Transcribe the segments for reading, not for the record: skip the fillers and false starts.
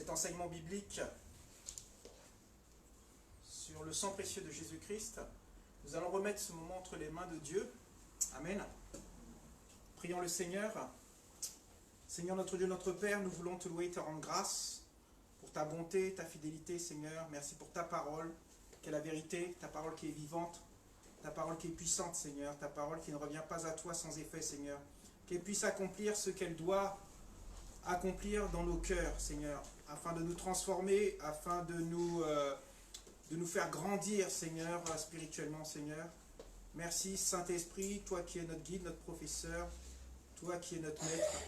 cet enseignement biblique sur le sang précieux de Jésus-Christ. Nous allons remettre ce moment entre les mains de Dieu. Amen. Prions le Seigneur. Seigneur notre Dieu, notre Père, nous voulons te louer et te rendre grâce pour ta bonté, ta fidélité, Seigneur. Merci pour ta parole, qui est la vérité, ta parole qui est vivante, ta parole qui est puissante, Seigneur, ta parole qui ne revient pas à toi sans effet, Seigneur, qu'elle puisse accomplir ce qu'elle doit accomplir dans nos cœurs, Seigneur, afin de nous transformer, afin de nous faire grandir, Seigneur, spirituellement, Seigneur. Merci, Saint-Esprit, toi qui es notre guide, notre professeur, toi qui es notre maître,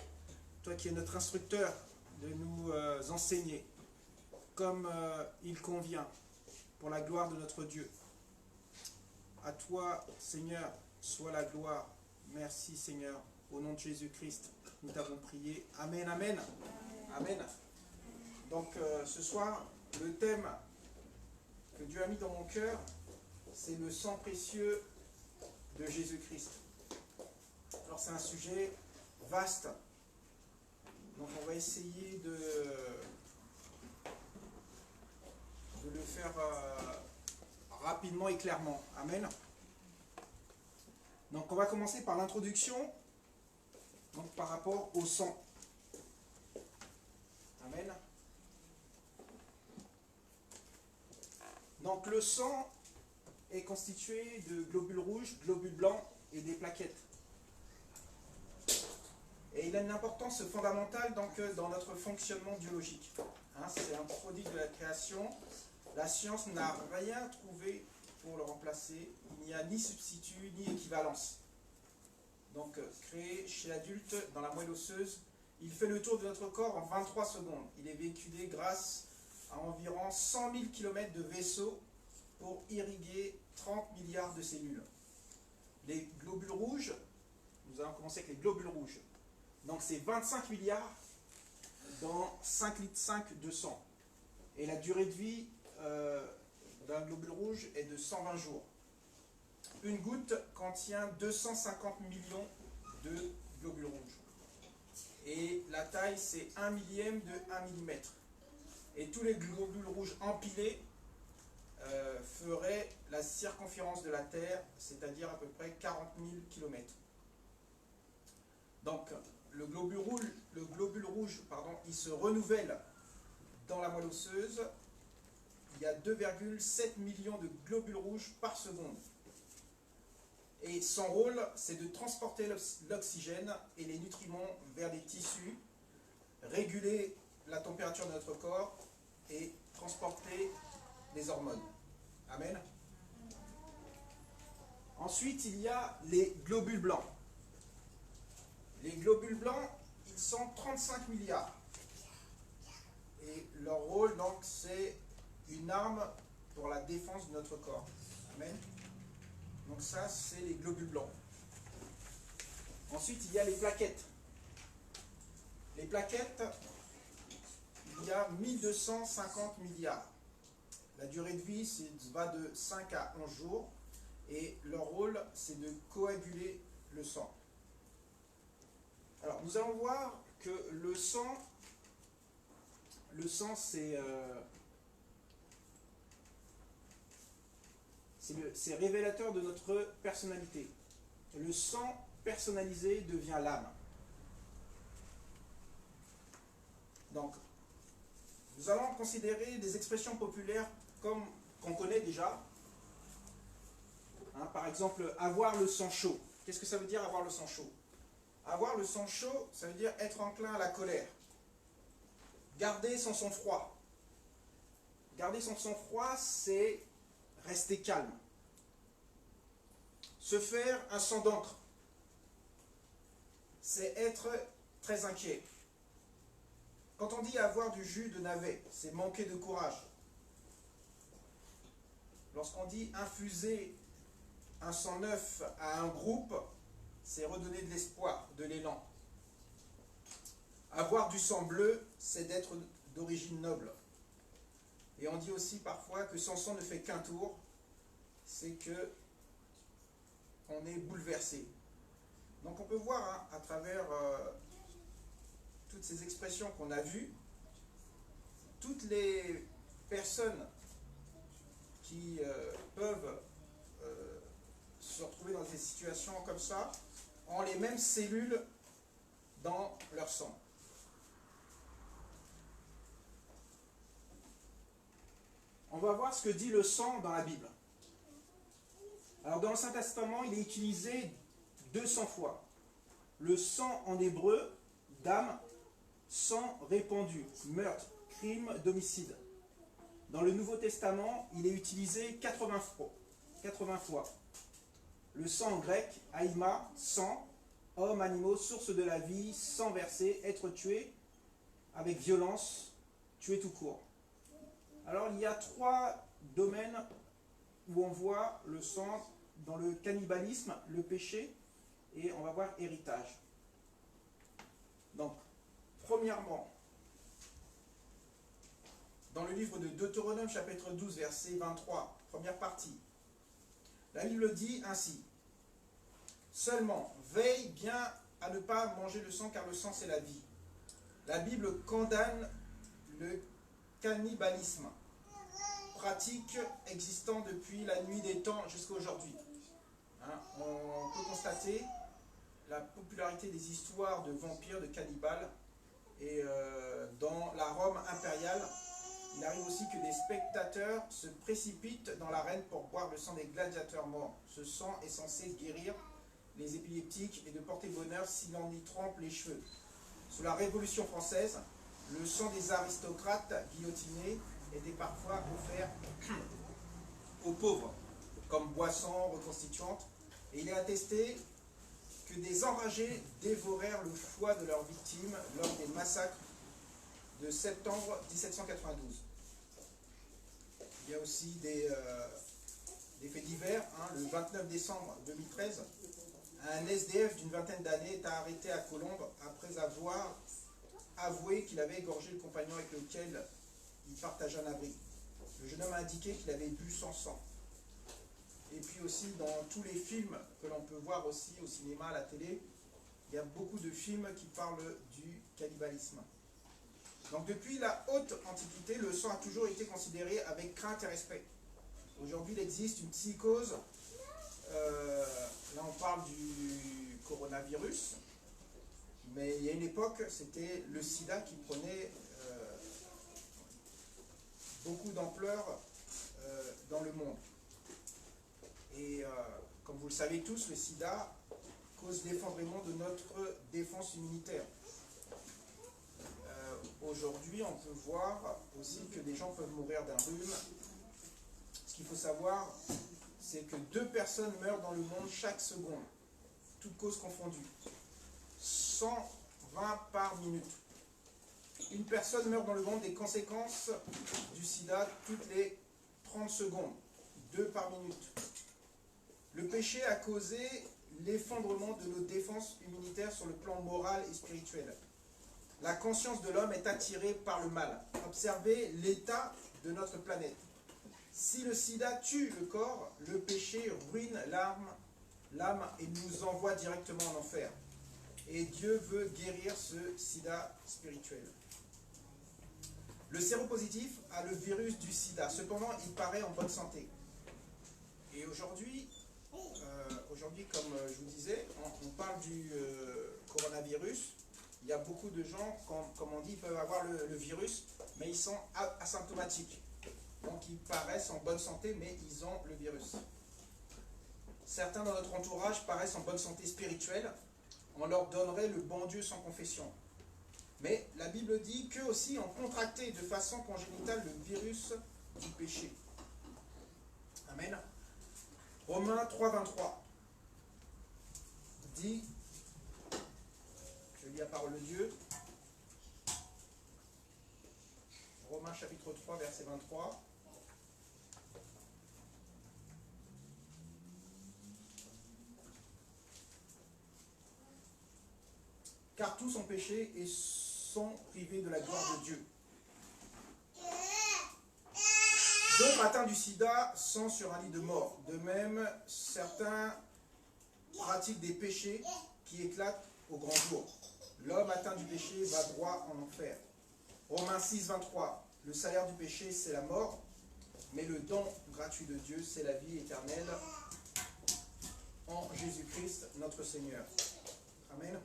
toi qui es notre instructeur, de nous enseigner comme il convient, pour la gloire de notre Dieu. À toi, Seigneur, soit la gloire. Merci, Seigneur. Au nom de Jésus-Christ, nous t'avons prié. Amen, amen. Amen. Donc, ce soir, le thème que Dieu a mis dans mon cœur, c'est le sang précieux de Jésus-Christ. Alors, c'est un sujet vaste. Donc, on va essayer de le faire rapidement et clairement. Amen. Donc, on va commencer par l'introduction, donc par rapport au sang. Amen. Donc, le sang est constitué de globules rouges, globules blancs et des plaquettes. Et il a une importance fondamentale donc, dans notre fonctionnement biologique. Hein, c'est un produit de la création. La science n'a rien trouvé pour le remplacer. Il n'y a ni substitut, ni équivalence. Donc, créé chez l'adulte dans la moelle osseuse, il fait le tour de notre corps en 23 secondes. Il est véhiculé grâce à environ 100 000 km de vaisseaux pour irriguer 30 milliards de cellules. Les globules rouges, nous allons commencer avec les globules rouges. Donc, c'est 25 milliards dans 5,5 litres de sang. Et la durée de vie d'un globule rouge est de 120 jours. Une goutte contient 250 millions de globules rouges. Et la taille, c'est 1 millième de 1 millimètre. Et tous les globules rouges empilés feraient la circonférence de la Terre, c'est-à-dire à peu près 40 000 km. Donc, le globule rouge, il se renouvelle dans la moelle osseuse. Il y a 2,7 millions de globules rouges par seconde. Et son rôle, c'est de transporter l'oxygène et les nutriments vers des tissus, réguler la température de notre corps et transporter les hormones. Amen. Ensuite, il y a les globules blancs. Les globules blancs, ils sont 35 milliards. Et leur rôle, donc, c'est une arme pour la défense de notre corps. Amen. Donc ça, c'est les globules blancs. Ensuite, il y a les plaquettes. Les plaquettes, il y a 1250 milliards. La durée de vie va de 5 à 11 jours. Et leur rôle, c'est de coaguler le sang. Alors, nous allons voir que le sang, c'est révélateur de notre personnalité. Le sang personnalisé devient l'âme. Donc, nous allons considérer des expressions populaires comme qu'on connaît déjà. Hein, par exemple, avoir le sang chaud. Qu'est-ce que ça veut dire avoir le sang chaud? Avoir le sang chaud, ça veut dire être enclin à la colère. Garder son sang-froid. Garder son sang-froid, c'est rester calme. Se faire un sang d'encre, c'est être très inquiet. Quand on dit avoir du jus de navet, c'est manquer de courage. Lorsqu'on dit infuser un sang neuf à un groupe, c'est redonner de l'espoir, de l'élan. Avoir du sang bleu, c'est d'être d'origine noble. Et on dit aussi parfois que Samson ne fait qu'un tour, c'est que on est bouleversé. Donc on peut voir hein, à travers toutes ces expressions qu'on a vues, les personnes qui peuvent se retrouver dans des situations comme ça ont les mêmes cellules dans leur sang. On va voir ce que dit le sang dans la Bible. Alors dans l'Ancien Testament, il est utilisé 200 fois. Le sang en hébreu, dam, sang répandu, meurtre, crime d'homicide. Dans le Nouveau Testament, il est utilisé 80 fois. Le sang en grec, haïma, sang, hommes, animaux, source de la vie, sang versé, être tué, avec violence, tué tout court. Alors il y a 3 domaines où on voit le sang dans le cannibalisme, le péché, et on va voir héritage. Donc, premièrement, dans le livre de Deutéronome, chapitre 12, verset 23, première partie, la Bible dit ainsi: seulement, veille bien à ne pas manger le sang, car le sang c'est la vie. La Bible condamne le cannibalisme, pratique existant depuis la nuit des temps jusqu'à aujourd'hui. On peut constater la popularité des histoires de vampires, de cannibales, et dans la Rome impériale, il arrive aussi que des spectateurs se précipitent dans l'arène pour boire le sang des gladiateurs morts. Ce sang est censé guérir les épileptiques et de porter bonheur si l'on y trempe les cheveux. Sous la Révolution française, le sang des aristocrates guillotinés était parfois offert aux pauvres, comme boisson reconstituante, et il est attesté que des enragés dévorèrent le foie de leurs victimes lors des massacres de septembre 1792. Il y a aussi des faits divers. Le 29 décembre 2013, un SDF d'une vingtaine d'années est arrêté à Colombes après avoir avoué qu'il avait égorgé le compagnon avec lequel il partageait un abri. Le jeune homme a indiqué qu'il avait bu son sang. Et puis aussi dans tous les films que l'on peut voir aussi au cinéma, à la télé, il y a beaucoup de films qui parlent du cannibalisme. Donc depuis la haute antiquité, le sang a toujours été considéré avec crainte et respect. Aujourd'hui, il existe une psychose. Là, on parle du coronavirus. Mais il y a une époque, c'était le sida qui prenait beaucoup d'ampleur dans le monde. Et comme vous le savez tous, le sida cause l'effondrement de notre défense immunitaire. Aujourd'hui, on peut voir aussi que des gens peuvent mourir d'un rhume. Ce qu'il faut savoir, c'est que 2 personnes meurent dans le monde chaque seconde, toutes causes confondues. 120 par minute. Une personne meurt dans le monde des conséquences du sida toutes les 30 secondes, 2 par minute. Le péché a causé l'effondrement de nos défenses immunitaires sur le plan moral et spirituel. La conscience de l'homme est attirée par le mal. Observez l'état de notre planète. Si le sida tue le corps, le péché ruine l'âme et nous envoie directement en enfer. Et Dieu veut guérir ce sida spirituel. Le séropositif a le virus du sida. Cependant, il paraît en bonne santé. Et aujourd'hui, comme je vous disais, on parle du coronavirus. Il y a beaucoup de gens, comme on dit, ils peuvent avoir le virus, mais ils sont asymptomatiques. Donc ils paraissent en bonne santé, mais ils ont le virus. Certains dans notre entourage paraissent en bonne santé spirituelle. On leur donnerait le bon Dieu sans confession. Mais la Bible dit qu'eux aussi ont contracté de façon congénitale le virus du péché. Amen. Romains 3, 23 dit, je lis la parole de Dieu, Romains chapitre 3, verset 23. Car tous ont péché et sont privés de la gloire de Dieu. D'autres atteints du sida sont sur un lit de mort. De même, certains pratiquent des péchés qui éclatent au grand jour. L'homme atteint du péché va droit en enfer. Romains 6, 23. le salaire du péché, c'est la mort, mais le don gratuit de Dieu, c'est la vie éternelle en Jésus-Christ, notre Seigneur. Amen.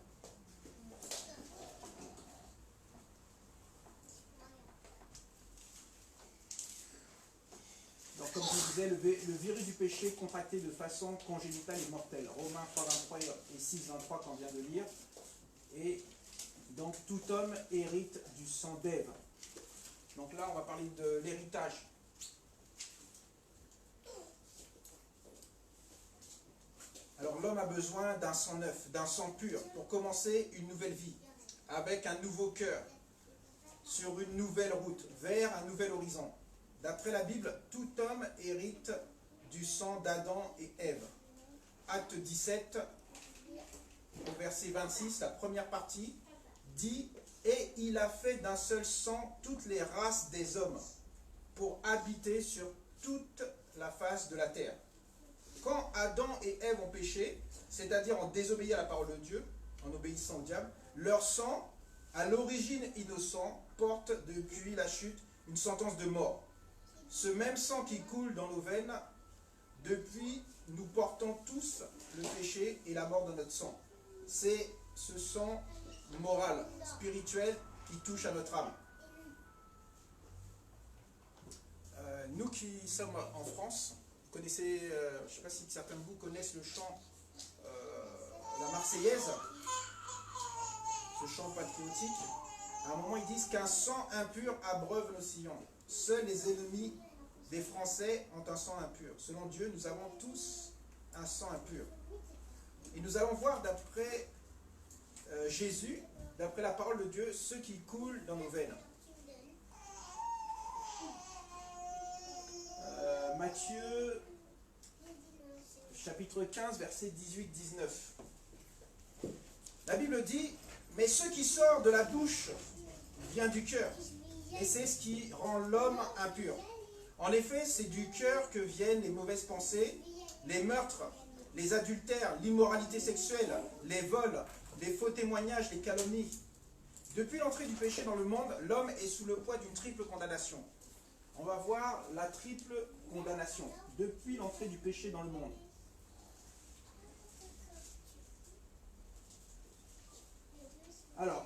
Donc, comme je disais, le virus du péché contracté de façon congénitale et mortelle. Romains 3, 23 et 6, 23 qu'on vient de lire. Et donc, tout homme hérite du sang d'Ève. Donc là, on va parler de l'héritage. Alors, l'homme a besoin d'un sang neuf, d'un sang pur, pour commencer une nouvelle vie, avec un nouveau cœur, sur une nouvelle route, vers un nouvel horizon. D'après la Bible, tout homme hérite du sang d'Adam et Ève. Acte 17, au verset 26, la première partie, dit « Et il a fait d'un seul sang toutes les races des hommes, pour habiter sur toute la face de la terre. » Quand Adam et Ève ont péché, c'est-à-dire ont désobéi à la parole de Dieu, en obéissant au diable, leur sang, à l'origine innocent, porte depuis la chute une sentence de mort. Ce même sang qui coule dans nos veines, depuis, nous portons tous le péché et la mort dans notre sang. C'est ce sang moral, spirituel, qui touche à notre âme. Nous qui sommes en France, vous connaissez, je ne sais pas si certains de vous connaissent le chant La Marseillaise, ce chant patriotique. À un moment, ils disent qu'un sang impur abreuve nos sillons. Seuls les ennemis des Français ont un sang impur. Selon Dieu, nous avons tous un sang impur. Et nous allons voir d'après Jésus, d'après la parole de Dieu, ce qui coule dans nos veines. Matthieu, chapitre 15, versets 18-19. La Bible dit, « Mais ce qui sort de la bouche vient du cœur, et c'est ce qui rend l'homme impur. En effet, c'est du cœur que viennent les mauvaises pensées, les meurtres, les adultères, l'immoralité sexuelle, les vols, les faux témoignages, les calomnies. Depuis l'entrée du péché dans le monde, l'homme est sous le poids d'une triple condamnation. » On va voir la triple condamnation depuis l'entrée du péché dans le monde. Alors,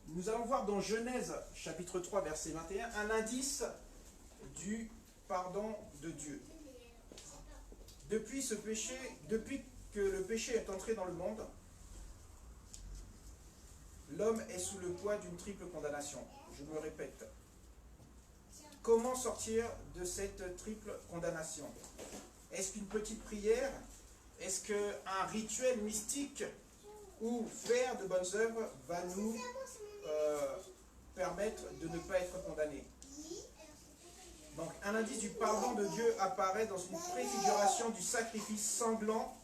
nous allons voir dans Genèse, chapitre 3, verset 21, un indice du pardon de Dieu. Depuis que le péché est entré dans le monde, l'homme est sous le poids d'une triple condamnation. Je me répète. Comment sortir de cette triple condamnation? Est-ce qu'une petite prière? Est-ce qu'un rituel mystique ou faire de bonnes œuvres va nous permettre de ne pas être condamnés? Donc, un indice du pardon de Dieu apparaît dans une préfiguration du sacrifice sanglant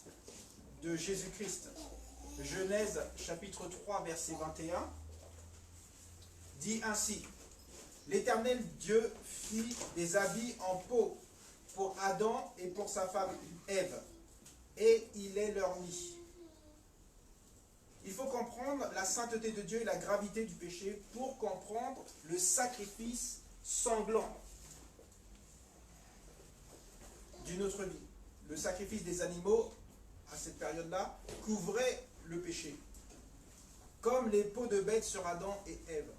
de Jésus-Christ. Genèse, chapitre 3, verset 21, dit ainsi: L'Éternel Dieu fit des habits en peau pour Adam et pour sa femme Ève, et il les leur mit. Il faut comprendre la sainteté de Dieu et la gravité du péché pour comprendre le sacrifice sanglant d'une autre vie. Le sacrifice des animaux, à cette période-là, couvrait le péché, comme les peaux de bêtes sur Adam et Ève.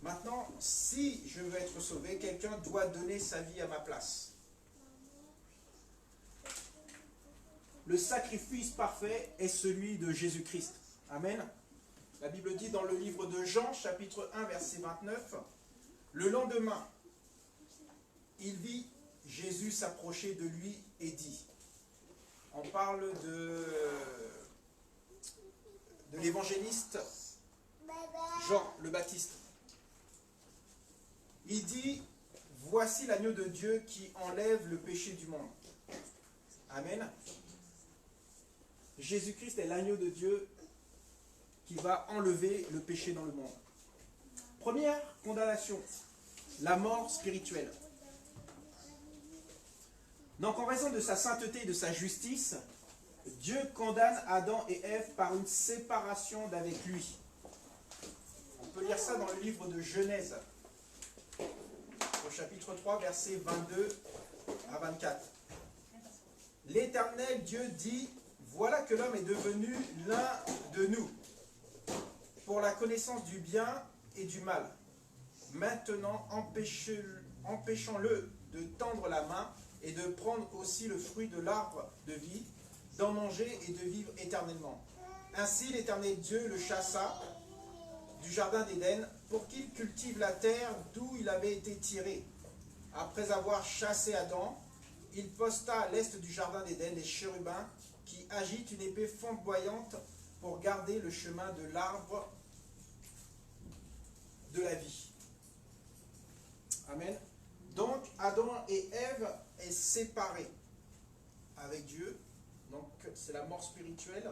Maintenant, si je veux être sauvé, quelqu'un doit donner sa vie à ma place. Le sacrifice parfait est celui de Jésus-Christ. Amen. La Bible dit dans le livre de Jean, chapitre 1, verset 29, « Le lendemain, il vit Jésus s'approcher de lui et dit, » on parle de l'évangéliste Jean le Baptiste. Il dit, « Voici l'agneau de Dieu qui enlève le péché du monde. » Amen. Jésus-Christ est l'agneau de Dieu qui va enlever le péché dans le monde. Première condamnation, la mort spirituelle. Donc en raison de sa sainteté et de sa justice, Dieu condamne Adam et Ève par une séparation d'avec lui. On peut lire lire ça dans le livre de Genèse, au chapitre 3, versets 22 à 24. L'Éternel Dieu dit, voilà que l'homme est devenu l'un de nous, pour la connaissance du bien et du mal. Maintenant, empêchons-le de tendre la main et de prendre aussi le fruit de l'arbre de vie, d'en manger et de vivre éternellement. Ainsi, l'Éternel Dieu le chassa du jardin d'Éden pour qu'il cultive la terre d'où il avait été tiré. Après avoir chassé Adam, il posta à l'est du jardin d'Éden les chérubins qui agitent une épée flamboyante pour garder le chemin de l'arbre de la vie. Amen. Donc, Adam et Ève est séparés avec Dieu. Donc, c'est la mort spirituelle.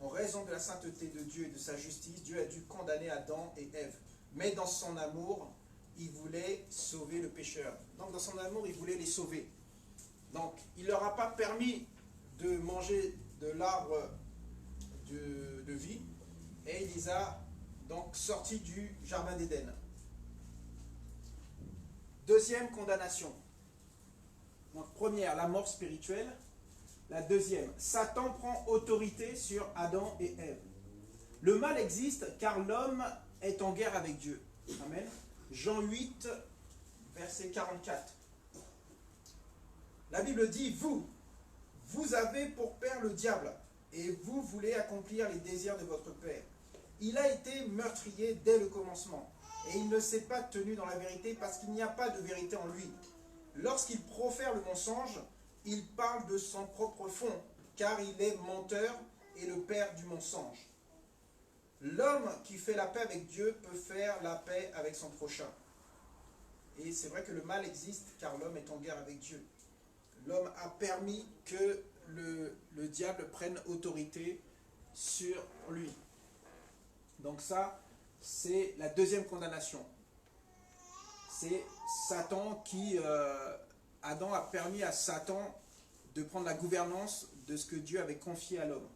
En raison de la sainteté de Dieu et de sa justice, Dieu a dû condamner Adam et Ève. Mais dans son amour, il voulait sauver le pécheur. Donc, dans son amour, il voulait les sauver. Donc, il ne leur a pas permis de manger de l'arbre de vie. Et il les a donc sortis du jardin d'Éden. Deuxième condamnation. Donc, première, la mort spirituelle. La deuxième, Satan prend autorité sur Adam et Ève. Le mal existe car l'homme est en guerre avec Dieu. Amen. Jean 8, verset 44. La Bible dit, vous avez pour père le diable, et vous voulez accomplir les désirs de votre père. Il a été meurtrier dès le commencement, et il ne s'est pas tenu dans la vérité parce qu'il n'y a pas de vérité en lui. Lorsqu'il profère le mensonge, il parle de son propre fond, car il est menteur et le père du mensonge. L'homme qui fait la paix avec Dieu peut faire la paix avec son prochain. Et c'est vrai que le mal existe, car l'homme est en guerre avec Dieu. L'homme a permis que le diable prenne autorité sur lui. Donc ça, c'est la deuxième condamnation. C'est Satan qui... Adam a permis à Satan de prendre la gouvernance de ce que Dieu avait confié à l'homme,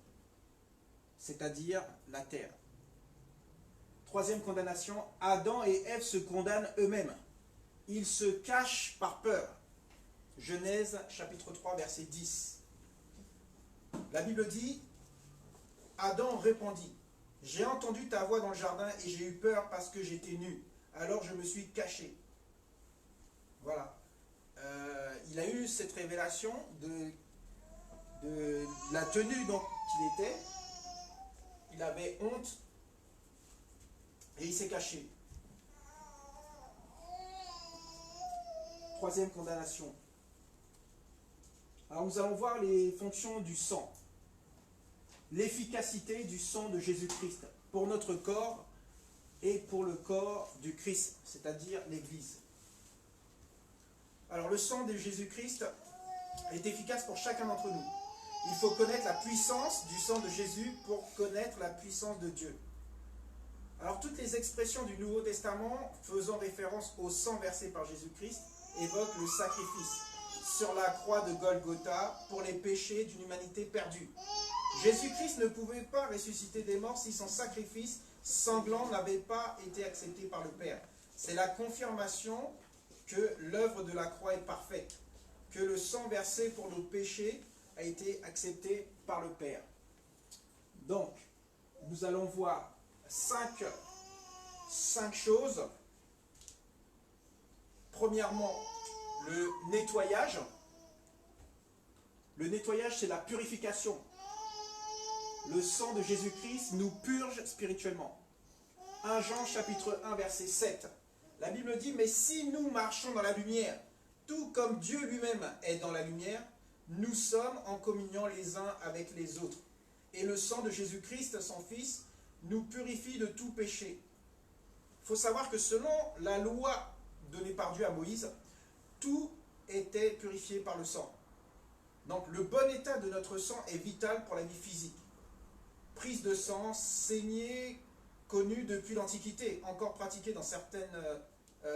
c'est-à-dire la terre. Troisième condamnation, Adam et Ève se condamnent eux-mêmes. Ils se cachent par peur. Genèse chapitre 3, verset 10. La Bible dit, Adam répondit, « J'ai entendu ta voix dans le jardin et j'ai eu peur parce que j'étais nu. Alors je me suis caché. » Voilà. Il a eu cette révélation de la tenue dont il était. Il avait honte et il s'est caché. Troisième condamnation. Alors nous allons voir les fonctions du sang. L'efficacité du sang de Jésus-Christ pour notre corps et pour le corps du Christ, c'est-à-dire l'Église. Alors le sang de Jésus-Christ est efficace pour chacun d'entre nous. Il faut connaître la puissance du sang de Jésus pour connaître la puissance de Dieu. Alors toutes les expressions du Nouveau Testament faisant référence au sang versé par Jésus-Christ évoquent le sacrifice sur la croix de Golgotha pour les péchés d'une humanité perdue. Jésus-Christ ne pouvait pas ressusciter des morts si son sacrifice sanglant n'avait pas été accepté par le Père. C'est la confirmation que l'œuvre de la croix est parfaite, que le sang versé pour nos péchés a été accepté par le Père. Donc, nous allons voir cinq choses. Premièrement, le nettoyage. Le nettoyage, c'est la purification. Le sang de Jésus-Christ nous purge spirituellement. 1 Jean chapitre 1 verset 7. La Bible dit, mais si nous marchons dans la lumière, tout comme Dieu lui-même est dans la lumière, nous sommes en communion les uns avec les autres. Et le sang de Jésus-Christ, son Fils, nous purifie de tout péché. Il faut savoir que selon la loi donnée par Dieu à Moïse, tout était purifié par le sang. Donc le bon état de notre sang est vital pour la vie physique. Prise de sang, saignée, connue depuis l'Antiquité, encore pratiquée dans certaines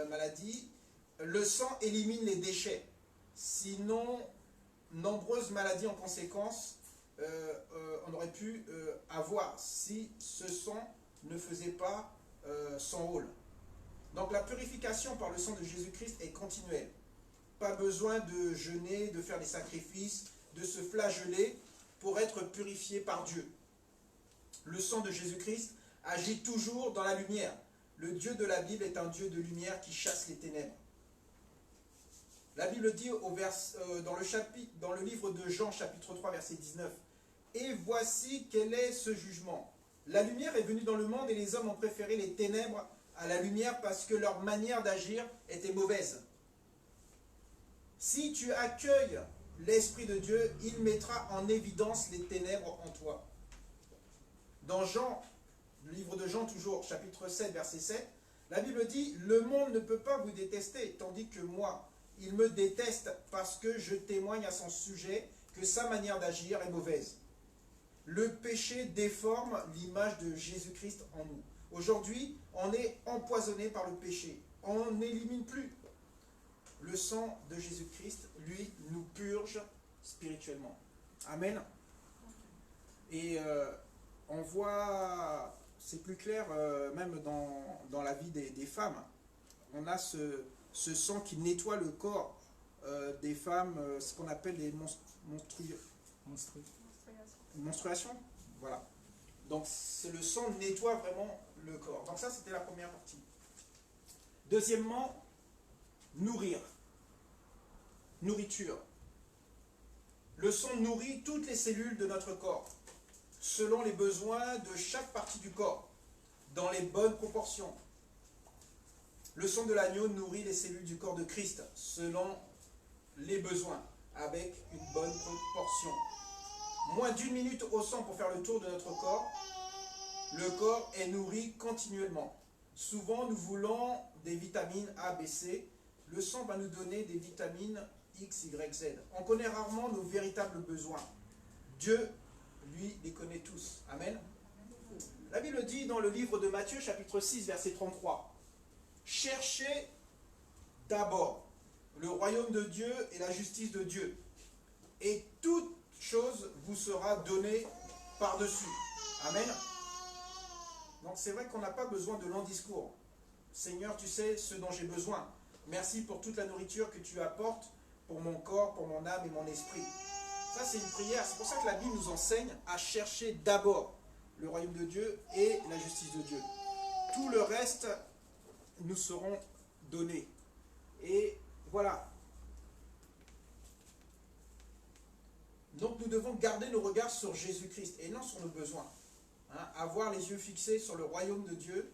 maladies. Le sang élimine les déchets. Sinon, nombreuses maladies en conséquence on aurait pu avoir si ce sang ne faisait pas son rôle. Donc la purification par le sang de Jésus-Christ est continuelle. Pas besoin de jeûner, de faire des sacrifices, de se flageller pour être purifié par Dieu. Le sang de Jésus-Christ agit toujours dans la lumière. Le Dieu de la Bible est un Dieu de lumière qui chasse les ténèbres. La Bible dit dans le livre de Jean, chapitre 3, verset 19, « Et voici quel est ce jugement. La lumière est venue dans le monde et les hommes ont préféré les ténèbres à la lumière parce que leur manière d'agir était mauvaise. Si tu accueilles l'Esprit de Dieu, il mettra en évidence les ténèbres en toi. » Dans Jean, le livre de Jean toujours, chapitre 7, verset 7, la Bible dit « Le monde ne peut pas vous détester, tandis que moi, il me déteste parce que je témoigne à son sujet que sa manière d'agir est mauvaise. » Le péché déforme l'image de Jésus-Christ en nous. Aujourd'hui, on est empoisonné par le péché. On n'élimine plus. Le sang de Jésus-Christ, lui, nous purge spirituellement. Amen. Et on voit, c'est plus clair, même dans la vie des femmes. On a ce sang qui nettoie le corps des femmes, ce qu'on appelle les menstruations. Voilà. Donc le sang nettoie vraiment le corps. Donc ça, c'était la première partie. Deuxièmement, nourrir. Nourriture. Le sang nourrit toutes les cellules de notre corps, selon les besoins de chaque partie du corps, dans les bonnes proportions. Le sang de l'agneau nourrit les cellules du corps de Christ, selon les besoins, avec une bonne proportion. Moins d'1 minute au sang pour faire le tour de notre corps, le corps est nourri continuellement. Souvent, nous voulons des vitamines A, B, C. Le sang va nous donner des vitamines X, Y, Z. On connaît rarement nos véritables besoins. Dieu, lui, les connaît tous. Amen. La Bible dit dans le livre de Matthieu, chapitre 6, verset 33, « Cherchez d'abord le royaume de Dieu et la justice de Dieu, et toute chose vous sera donnée par-dessus. » Amen. Donc c'est vrai qu'on n'a pas besoin de longs discours. Seigneur, tu sais ce dont j'ai besoin. Merci pour toute la nourriture que tu apportes pour mon corps, pour mon âme et mon esprit. Ça, c'est une prière. C'est pour ça que la Bible nous enseigne à chercher d'abord le royaume de Dieu et la justice de Dieu. Tout le reste nous seront donnés. Et voilà. Donc nous devons garder nos regards sur Jésus-Christ et non sur nos besoins. Avoir les yeux fixés sur le royaume de Dieu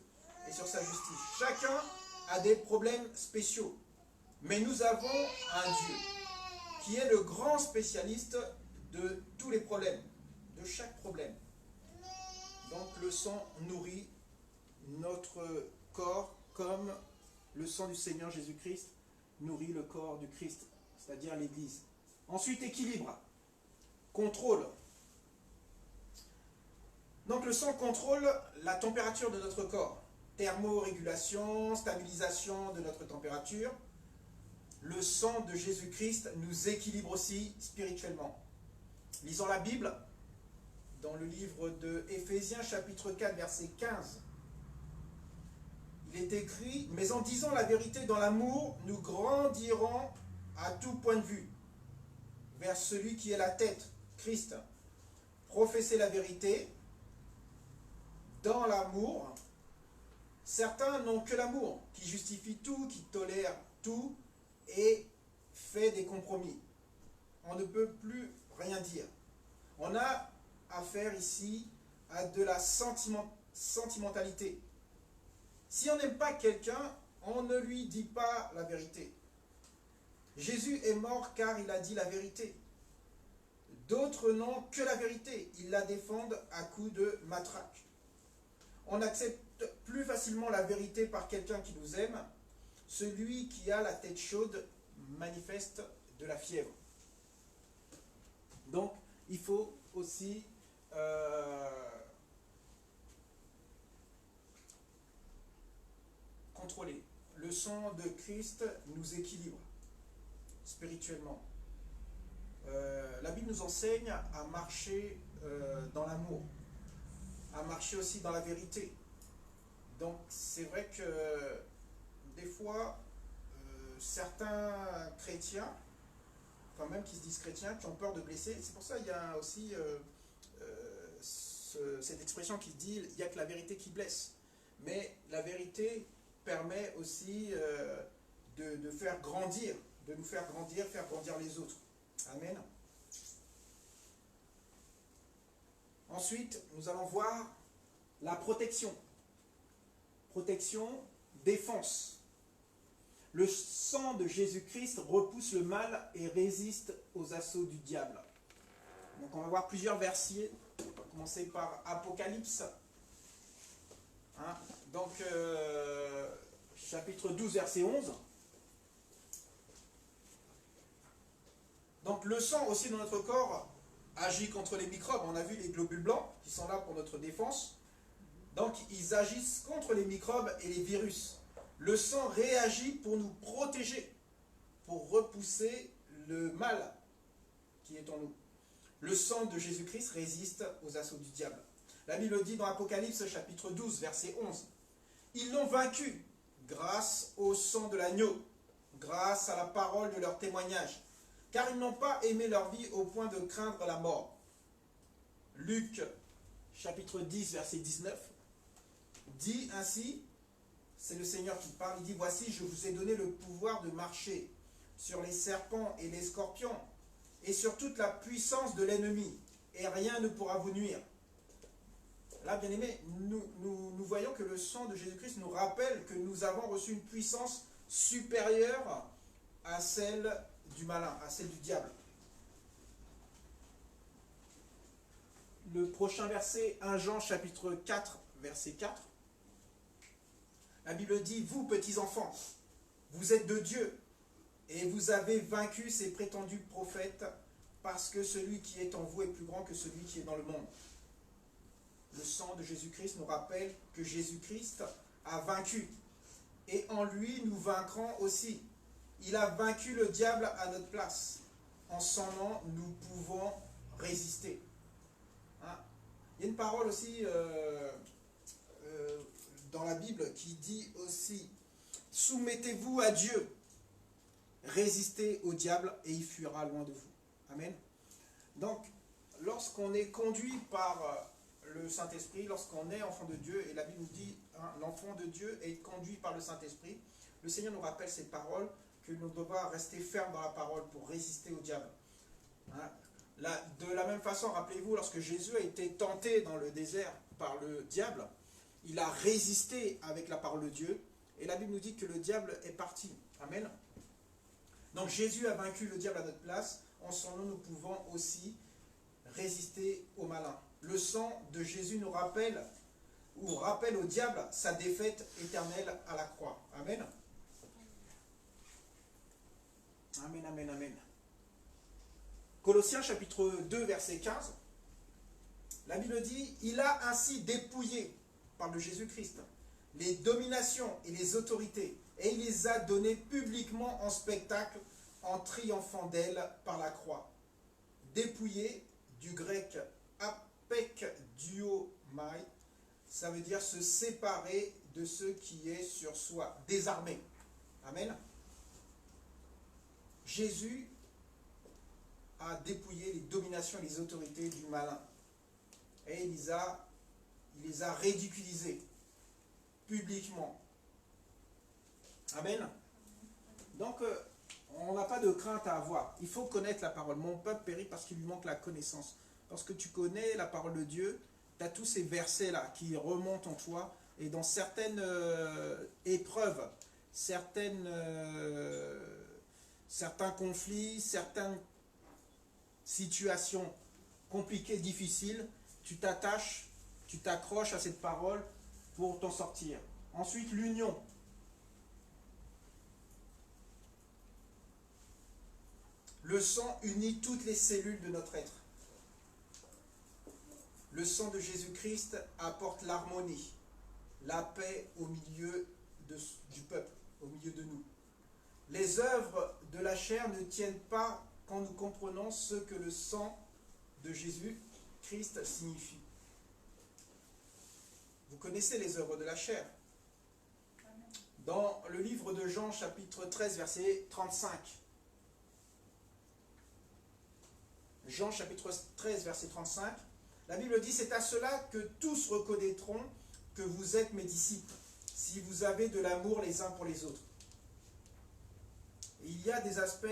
et sur sa justice. Chacun a des problèmes spéciaux. Mais nous avons un Dieu qui est le grand spécialiste de tous les problèmes, de chaque problème. Donc le sang nourrit notre corps comme le sang du Seigneur Jésus-Christ nourrit le corps du Christ, c'est-à-dire l'Église. Ensuite, équilibre, contrôle. Donc le sang contrôle la température de notre corps. Thermorégulation, stabilisation de notre température. Le sang de Jésus-Christ nous équilibre aussi spirituellement. Lisons la Bible dans le livre de Éphésiens chapitre 4 verset 15. Il est écrit « Mais en disant la vérité dans l'amour, nous grandirons à tout point de vue vers celui qui est la tête, Christ. Professez la vérité dans l'amour. Certains n'ont que l'amour, qui justifie tout, qui tolère tout et fait des compromis. On ne peut plus rien dire. On a affaire ici à de la sentimentalité. Si on n'aime pas quelqu'un, on ne lui dit pas la vérité. Jésus est mort car il a dit la vérité. D'autres n'ont que la vérité. Ils la défendent à coups de matraque. On accepte plus facilement la vérité par quelqu'un qui nous aime. Celui qui a la tête chaude manifeste de la fièvre. Donc, il faut aussi contrôler. Le sang de Christ nous équilibre spirituellement. La Bible nous enseigne à marcher dans l'amour, à marcher aussi dans la vérité. c'est vrai que des fois, certains chrétiens, quand même qui se disent chrétiens, qui ont peur de blesser, c'est pour ça qu'il y a aussi cette expression qui dit il n'y a que la vérité qui blesse. Mais la vérité permet aussi de faire grandir, de nous faire grandir les autres. Amen. Ensuite, nous allons voir la protection. Protection, défense. Le sang de Jésus-Christ repousse le mal et résiste aux assauts du diable. Donc on va voir plusieurs versets. On va commencer par Apocalypse. Hein? Donc, chapitre 12, verset 11. Donc le sang aussi dans notre corps agit contre les microbes. On a vu les globules blancs qui sont là pour notre défense. Donc ils agissent contre les microbes et les virus. Le sang réagit pour nous protéger, pour repousser le mal qui est en nous. Le sang de Jésus-Christ résiste aux assauts du diable. La Bible dit dans Apocalypse chapitre 12, verset 11, « Ils l'ont vaincu grâce au sang de l'agneau, grâce à la parole de leur témoignage, car ils n'ont pas aimé leur vie au point de craindre la mort. » Luc chapitre 10, verset 19, dit ainsi, c'est le Seigneur qui parle, il dit « Voici, je vous ai donné le pouvoir de marcher sur les serpents et les scorpions, et sur toute la puissance de l'ennemi, et rien ne pourra vous nuire. » Là, bien aimé, nous voyons que le sang de Jésus-Christ nous rappelle que nous avons reçu une puissance supérieure à celle du malin, à celle du diable. Le prochain verset, 1 Jean chapitre 4, verset 4. La Bible dit, « Vous, petits enfants, vous êtes de Dieu, et vous avez vaincu ces prétendus prophètes, parce que celui qui est en vous est plus grand que celui qui est dans le monde. » Le sang de Jésus-Christ nous rappelle que Jésus-Christ a vaincu. Et en lui, nous vaincrons aussi. Il a vaincu le diable à notre place. En son nom, nous pouvons résister. Hein? Il y a une parole aussi dans la Bible qui dit aussi « Soumettez-vous à Dieu, résistez au diable et il fuira loin de vous. » Amen. Donc, lorsqu'on est conduit par le Saint-Esprit, lorsqu'on est enfant de Dieu, et la Bible nous dit, hein, l'enfant de Dieu est conduit par le Saint-Esprit, le Seigneur nous rappelle ces paroles, que nous devons rester fermes dans la parole pour résister au diable. Hein? De la même façon, rappelez-vous, lorsque Jésus a été tenté dans le désert par le diable, il a résisté avec la parole de Dieu, et la Bible nous dit que le diable est parti. Amen. Donc Jésus a vaincu le diable à notre place, en son nom nous pouvons aussi résister au malin. Le sang de Jésus nous rappelle, ou rappelle au diable sa défaite éternelle à la croix. Amen. Amen, amen, amen. Colossiens chapitre 2, verset 15. La Bible dit, « Il a ainsi dépouillé, par le Jésus-Christ, les dominations et les autorités, et il les a données publiquement en spectacle, en triomphant d'elles par la croix. » Dépouillé, du grec apekduomai, ça veut dire se séparer de ce qui est sur soi, désarmé. Amen. Jésus a dépouillé les dominations et les autorités du malin. Et il les a ridiculisés publiquement. Amen. Donc, on n'a pas de crainte à avoir. Il faut connaître la parole. Mon peuple périt parce qu'il lui manque la connaissance. Lorsque tu connais la parole de Dieu, tu as tous ces versets-là qui remontent en toi. Et dans certaines épreuves, certains conflits, certaines situations compliquées, difficiles, tu t'attaches, tu t'accroches à cette parole pour t'en sortir. Ensuite, l'union. Le sang unit toutes les cellules de notre être. Le sang de Jésus-Christ apporte l'harmonie, la paix au milieu du peuple, au milieu de nous. Les œuvres de la chair ne tiennent pas quand nous comprenons ce que le sang de Jésus-Christ signifie. Vous connaissez les œuvres de la chair. Dans le livre de Jean, chapitre 13, verset 35. Jean, chapitre 13, verset 35. La Bible dit, c'est à cela que tous reconnaîtront que vous êtes mes disciples, si vous avez de l'amour les uns pour les autres. Il y a des aspects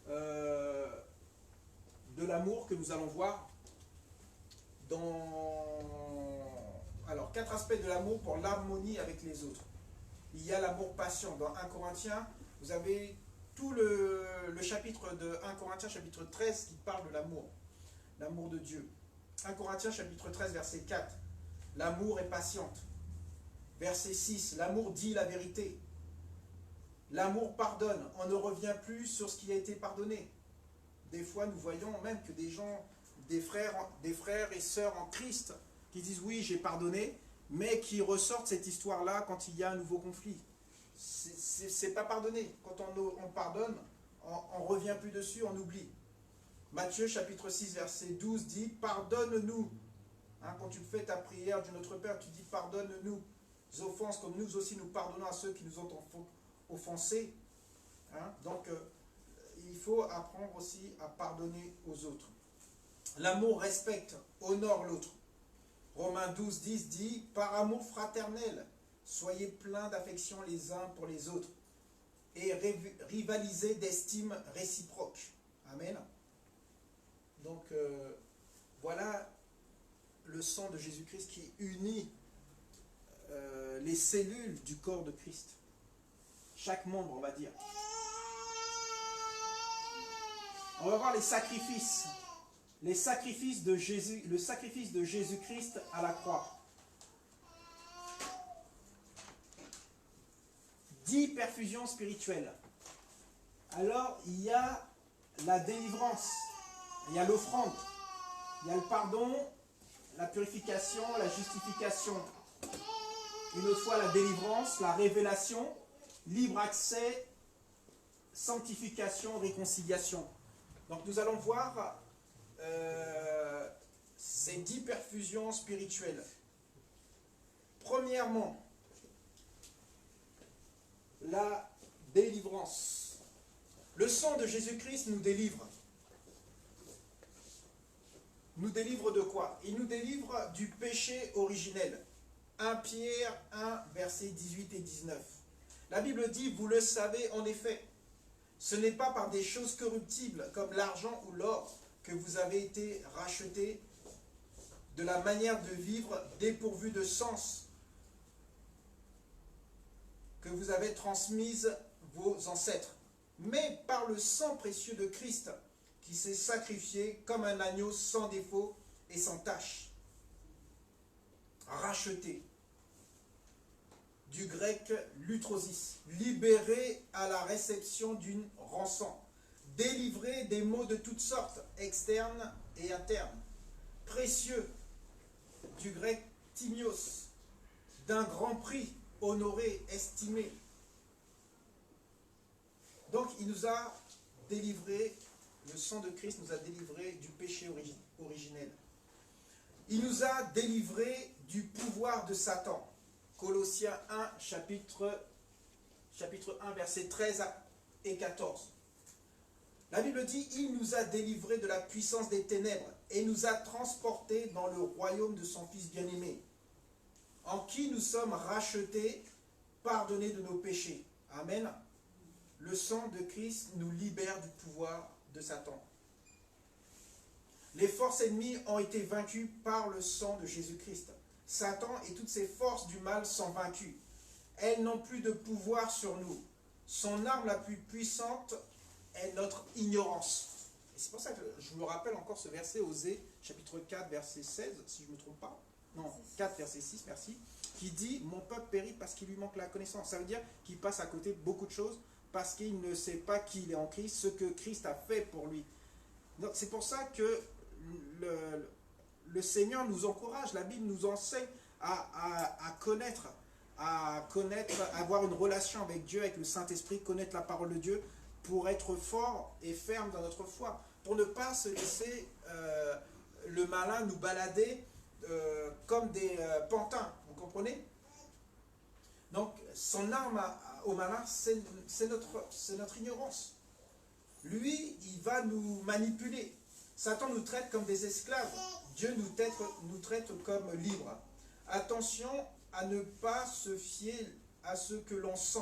de l'amour que nous allons voir alors, 4 aspects de l'amour pour l'harmonie avec les autres. Il y a l'amour patient. Dans 1 Corinthiens, vous avez tout le chapitre de 1 Corinthiens, chapitre 13, qui parle de l'amour. L'amour de Dieu. 1 Corinthiens, chapitre 13, verset 4. L'amour est patiente. Verset 6. L'amour dit la vérité. L'amour pardonne. On ne revient plus sur ce qui a été pardonné. Des fois, nous voyons même que des gens, des frères et sœurs en Christ, qui disent oui, j'ai pardonné, mais qui ressortent cette histoire-là quand il y a un nouveau conflit. C'est pas pardonné. Quand on pardonne, on ne revient plus dessus, on oublie. Matthieu chapitre 6, verset 12 dit « Pardonne-nous ». Quand tu fais ta prière du Notre Père, tu dis « Pardonne-nous les offenses, comme nous aussi nous pardonnons à ceux qui nous ont offensés ». Donc, il faut apprendre aussi à pardonner aux autres. L'amour respecte, honore l'autre. Romains 12, 10 dit « Par amour fraternel, soyez pleins d'affection les uns pour les autres et rivalisez d'estime réciproque. » Amen. Donc, voilà le sang de Jésus-Christ qui unit les cellules du corps de Christ. Chaque membre, on va dire. On va voir les sacrifices. Les sacrifices de Jésus, le sacrifice de Jésus-Christ à la croix. 10 perfusions spirituelles. Alors, il y a la délivrance, il y a l'offrande, il y a le pardon, la purification, la justification. Une autre fois, la délivrance, la révélation, libre accès, sanctification, réconciliation. Donc, nous allons voir ces 10 perfusions spirituelles. Premièrement, la délivrance. Le sang de Jésus-Christ nous délivre. Nous délivre de quoi? Il nous délivre du péché originel. 1 Pierre 1, versets 18 et 19. La Bible dit, vous le savez en effet, ce n'est pas par des choses corruptibles comme l'argent ou l'or que vous avez été rachetés de la manière de vivre dépourvue de sens que vous avez transmise vos ancêtres, mais par le sang précieux de Christ qui s'est sacrifié comme un agneau sans défaut et sans tache. Racheté. Du grec lutrosis, libéré à la réception d'une rançon, délivré des maux de toutes sortes, externes et internes. Précieux, du grec timios, d'un grand prix, honoré, estimé. Donc il nous a délivré, le sang de Christ nous a délivré du péché originel. Il nous a délivré du pouvoir de Satan. Colossiens 1, chapitre 1, versets 13 et 14. La Bible dit, il nous a délivrés de la puissance des ténèbres et nous a transportés dans le royaume de son Fils bien-aimé, en qui nous sommes rachetés, pardonnés de nos péchés. Amen. Le sang de Christ nous libère du pouvoir de Satan. Les forces ennemies ont été vaincues par le sang de Jésus-Christ. Satan et toutes ses forces du mal sont vaincues. Elles n'ont plus de pouvoir sur nous. Son arme la plus puissante est notre ignorance. Et c'est pour ça que je me rappelle encore ce verset, Osée, chapitre 4, verset 16, si je ne me trompe pas. Non, 4, verset 6, merci. Qui dit, mon peuple périt parce qu'il lui manque la connaissance. Ça veut dire qu'il passe à côté de beaucoup de choses parce qu'il ne sait pas qui il est en Christ, ce que Christ a fait pour lui. Donc c'est pour ça que le Seigneur nous encourage, la Bible nous enseigne à connaître, avoir une relation avec Dieu, avec le Saint-Esprit, connaître la parole de Dieu pour être fort et ferme dans notre foi, pour ne pas se laisser le malin nous balader comme des pantins, vous comprenez? Donc son arme au malin, c'est notre ignorance. Lui, il va nous manipuler. Satan nous traite comme des esclaves. Dieu nous traite comme libres. Attention à ne pas se fier à ce que l'on sent.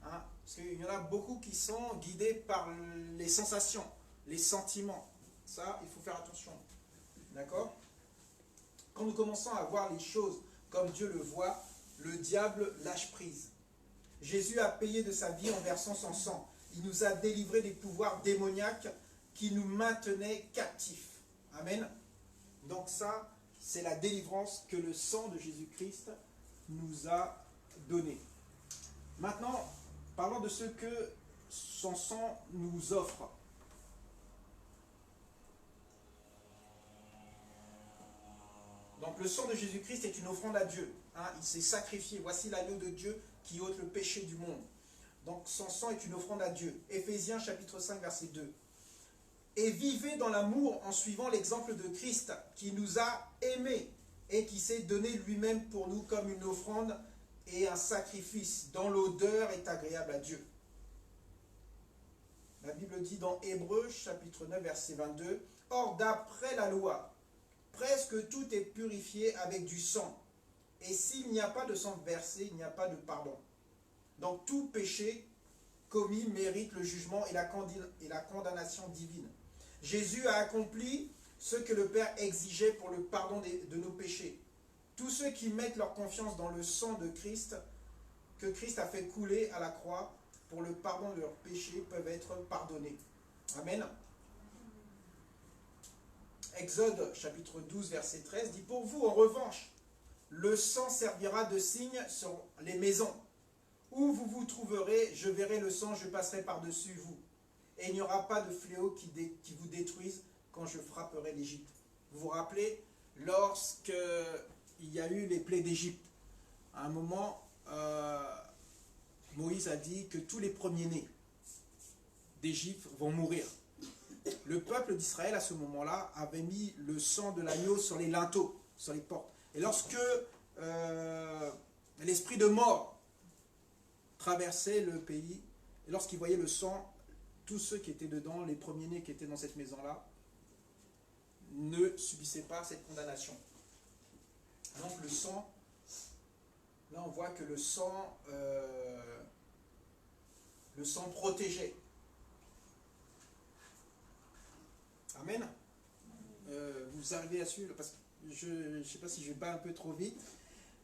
Hein? Parce qu'il y en a beaucoup qui sont guidés par les sensations, les sentiments. Ça, il faut faire attention. D'accord? Quand nous commençons à voir les choses comme Dieu le voit, le diable lâche prise. Jésus a payé de sa vie en versant son sang. Il nous a délivrés des pouvoirs démoniaques qui nous maintenaient captifs. Amen. Donc ça, c'est la délivrance que le sang de Jésus-Christ nous a donné. Maintenant, parlons de ce que son sang nous offre. Donc le sang de Jésus-Christ est une offrande à Dieu. Hein, il s'est sacrifié. Voici l'agneau de Dieu qui ôte le péché du monde. Donc son sang est une offrande à Dieu. Éphésiens chapitre 5 verset 2. Et vivez dans l'amour en suivant l'exemple de Christ qui nous a aimés et qui s'est donné lui-même pour nous comme une offrande et un sacrifice dont l'odeur est agréable à Dieu. La Bible dit dans Hébreux chapitre 9 verset 22, « Or d'après la loi, presque tout est purifié avec du sang, et s'il n'y a pas de sang versé, il n'y a pas de pardon. » Donc tout péché commis mérite le jugement et la condamnation divine. Jésus a accompli ce que le Père exigeait pour le pardon de nos péchés. Tous ceux qui mettent leur confiance dans le sang de Christ, que Christ a fait couler à la croix pour le pardon de leurs péchés, peuvent être pardonnés. Amen. Exode chapitre 12 verset 13 dit « Pour vous en revanche, le sang servira de signe sur les maisons. Où vous vous trouverez, je verrai le sang, je passerai par-dessus vous. Et il n'y aura pas de fléau qui vous détruise quand je frapperai l'Égypte. » Vous vous rappelez, lorsqu'il y a eu les plaies d'Égypte, à un moment, Moïse a dit que tous les premiers-nés d'Égypte vont mourir. Le peuple d'Israël, à ce moment-là, avait mis le sang de l'agneau sur les linteaux, sur les portes. Et lorsque l'esprit de mort traversait le pays, et lorsqu'ils voyaient le sang, tous ceux qui étaient dedans, les premiers-nés qui étaient dans cette maison-là, ne subissaient pas cette condamnation. Donc le sang, là on voit que le sang protégeait. Amen. Vous arrivez à suivre, parce que je ne sais pas si je vais pas un peu trop vite,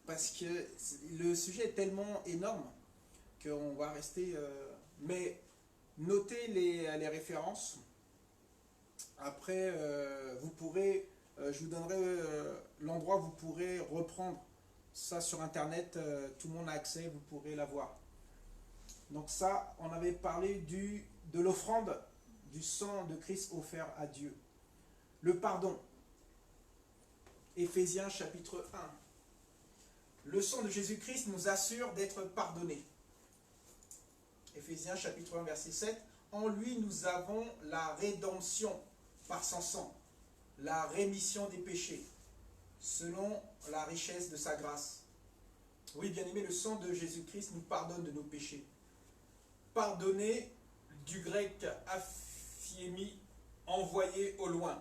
parce que le sujet est tellement énorme qu'on va rester... mais notez les références. Après, vous pourrez, je vous donnerai l'endroit où vous pourrez reprendre ça sur Internet. Tout le monde a accès, vous pourrez la voir. Donc ça, on avait parlé de l'offrande du sang de Christ offert à Dieu. Le pardon. Éphésiens chapitre 1. Le sang de Jésus-Christ nous assure d'être pardonnés. Éphésiens chapitre 1 verset 7. En lui nous avons la rédemption par son sang, la rémission des péchés, selon la richesse de sa grâce. Oui, bien-aimé, le sang de Jésus-Christ nous pardonne de nos péchés. Pardonner, du grec aphiemi, envoyer au loin.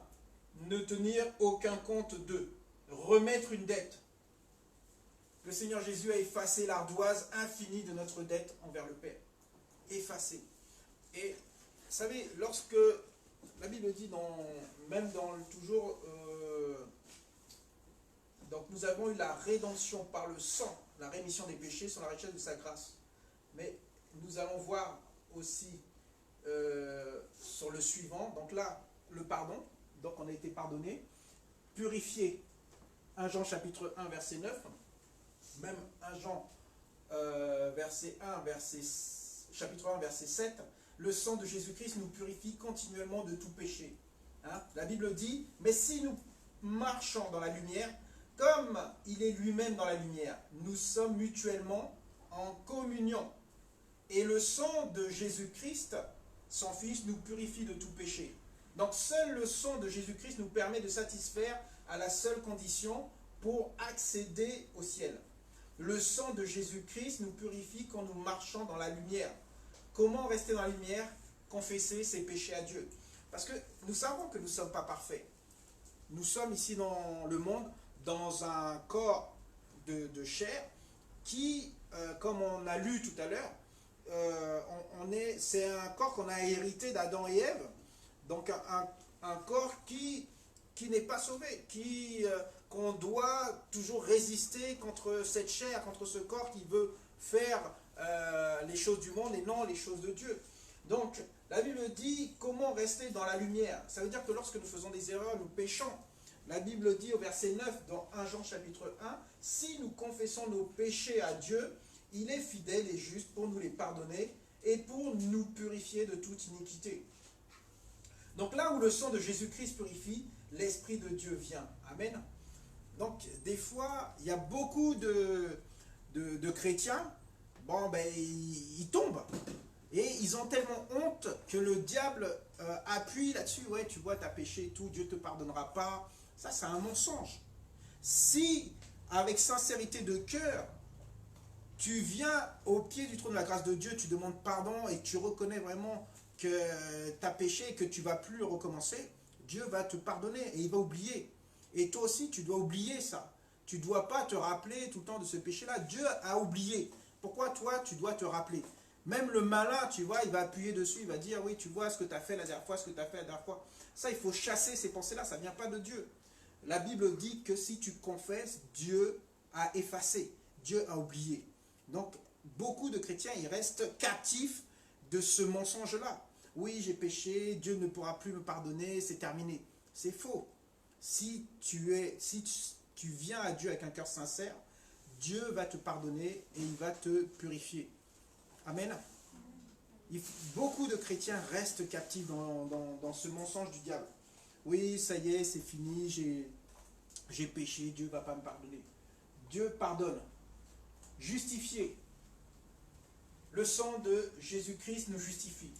Ne tenir aucun compte d'eux. Remettre une dette. Le Seigneur Jésus a effacé l'ardoise infinie de notre dette envers le Père. Effacé. Et vous savez, lorsque la Bible dit, donc nous avons eu la rédemption par le sang, la rémission des péchés sur la richesse de sa grâce. Mais nous allons voir aussi sur le suivant, donc là, le pardon, donc on a été pardonné, purifié, 1 Jean chapitre 1 verset 9, même 1 Jean chapitre 1 verset 7, le sang de Jésus-Christ nous purifie continuellement de tout péché. Hein? La Bible dit, mais si nous marchons dans la lumière, comme il est lui-même dans la lumière, nous sommes mutuellement en communion. Et le sang de Jésus-Christ, son Fils, nous purifie de tout péché. Donc seul le sang de Jésus-Christ nous permet de satisfaire à la seule condition pour accéder au ciel. le sang de Jésus-Christ nous purifie quand nous marchons dans la lumière. Comment rester dans la lumière? Confesser ses péchés à Dieu. Parce que nous savons que nous ne sommes pas parfaits. Nous sommes ici dans le monde, dans un corps de chair qui, comme on a lu tout à l'heure, c'est un corps qu'on a hérité d'Adam et Ève. Donc un corps qui n'est pas sauvé, qu'on doit toujours résister contre cette chair, contre ce corps qui veut faire les choses du monde et non les choses de Dieu. Donc la Bible dit comment rester dans la lumière. Ça veut dire que lorsque nous faisons des erreurs, nous péchons. La Bible dit au verset 9 dans 1 Jean chapitre 1, « Si nous confessons nos péchés à Dieu, il est fidèle et juste pour nous les pardonner et pour nous purifier de toute iniquité. » Donc là où le sang de Jésus-Christ purifie, l'Esprit de Dieu vient. Amen. Donc des fois, il y a beaucoup de chrétiens, ils tombent. Et ils ont tellement honte que le diable appuie là-dessus. Ouais, tu vois, tu as péché et tout, Dieu ne te pardonnera pas. Ça, c'est un mensonge. Si, avec sincérité de cœur, tu viens au pied du trône de la grâce de Dieu, tu demandes pardon et tu reconnais vraiment que tu as péché et que tu ne vas plus recommencer, Dieu va te pardonner et il va oublier. Et toi aussi, tu dois oublier ça. Tu ne dois pas te rappeler tout le temps de ce péché-là. Dieu a oublié. Pourquoi toi, tu dois te rappeler? Même le malin, tu vois, il va appuyer dessus, il va dire, oui, tu vois ce que tu as fait la dernière fois, ce que tu as fait la dernière fois. Ça, il faut chasser ces pensées-là, ça ne vient pas de Dieu. La Bible dit que si tu confesses, Dieu a effacé, Dieu a oublié. Donc, beaucoup de chrétiens, ils restent captifs de ce mensonge-là. Oui, j'ai péché, Dieu ne pourra plus me pardonner, c'est terminé. C'est faux. Si tu viens à Dieu avec un cœur sincère, Dieu va te pardonner et il va te purifier. Amen. Beaucoup de chrétiens restent captifs dans ce mensonge du diable. Oui, ça y est, c'est fini, j'ai péché, Dieu ne va pas me pardonner. Dieu pardonne. Justifié. Le sang de Jésus-Christ nous justifie.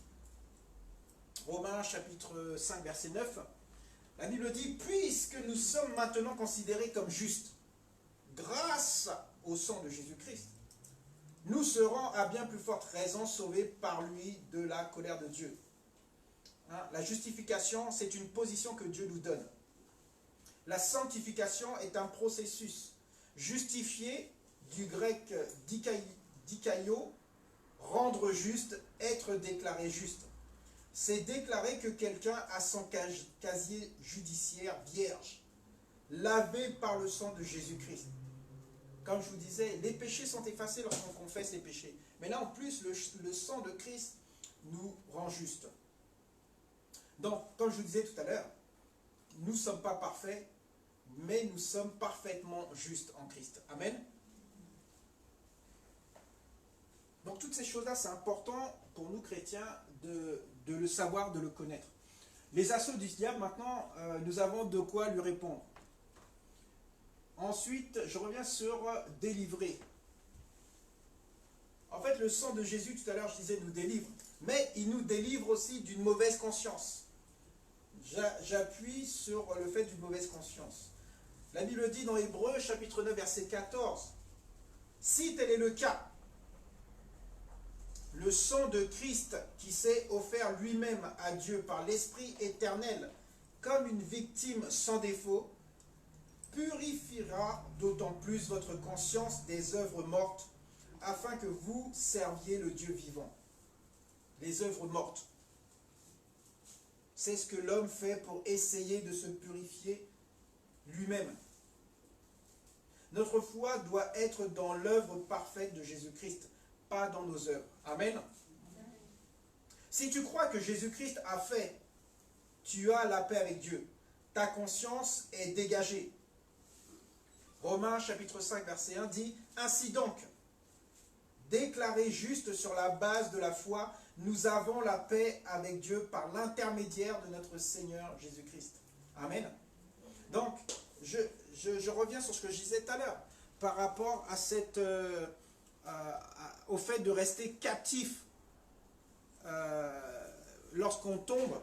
Romains chapitre 5, verset 9. La Bible dit, puisque nous sommes maintenant considérés comme justes, grâce au sang de Jésus-Christ, nous serons à bien plus forte raison sauvés par lui de la colère de Dieu. La justification, c'est une position que Dieu nous donne. La sanctification est un processus. Justifié, du grec dikaio, rendre juste, être déclaré juste. C'est déclarer que quelqu'un a son casier judiciaire vierge, lavé par le sang de Jésus-Christ. Comme je vous disais, les péchés sont effacés lorsqu'on confesse les péchés. Mais là, en plus, le sang de Christ nous rend justes. Donc, comme je vous disais tout à l'heure, nous ne sommes pas parfaits, mais nous sommes parfaitement justes en Christ. Amen. Donc, toutes ces choses-là, c'est important pour nous chrétiens de le savoir, de le connaître. Les assauts du diable, maintenant, nous avons de quoi lui répondre. Ensuite, je reviens sur délivrer. En fait, le sang de Jésus, tout à l'heure, je disais, nous délivre. Mais il nous délivre aussi d'une mauvaise conscience. J'appuie sur le fait d'une mauvaise conscience. La Bible dit dans Hébreux, chapitre 9, verset 14, « Si tel est le cas, le sang de Christ qui s'est offert lui-même à Dieu par l'Esprit éternel comme une victime sans défaut, purifiera d'autant plus votre conscience des œuvres mortes, afin que vous serviez le Dieu vivant. » Les œuvres mortes. C'est ce que l'homme fait pour essayer de se purifier lui-même. Notre foi doit être dans l'œuvre parfaite de Jésus-Christ, pas dans nos œuvres. Amen. Si tu crois que Jésus-Christ a fait, tu as la paix avec Dieu. Ta conscience est dégagée. Romains chapitre 5 verset 1 dit, « Ainsi donc, déclarés justes sur la base de la foi, nous avons la paix avec Dieu par l'intermédiaire de notre Seigneur Jésus-Christ. » Amen. Donc, je reviens sur ce que je disais tout à l'heure, par rapport à au fait de rester captif lorsqu'on tombe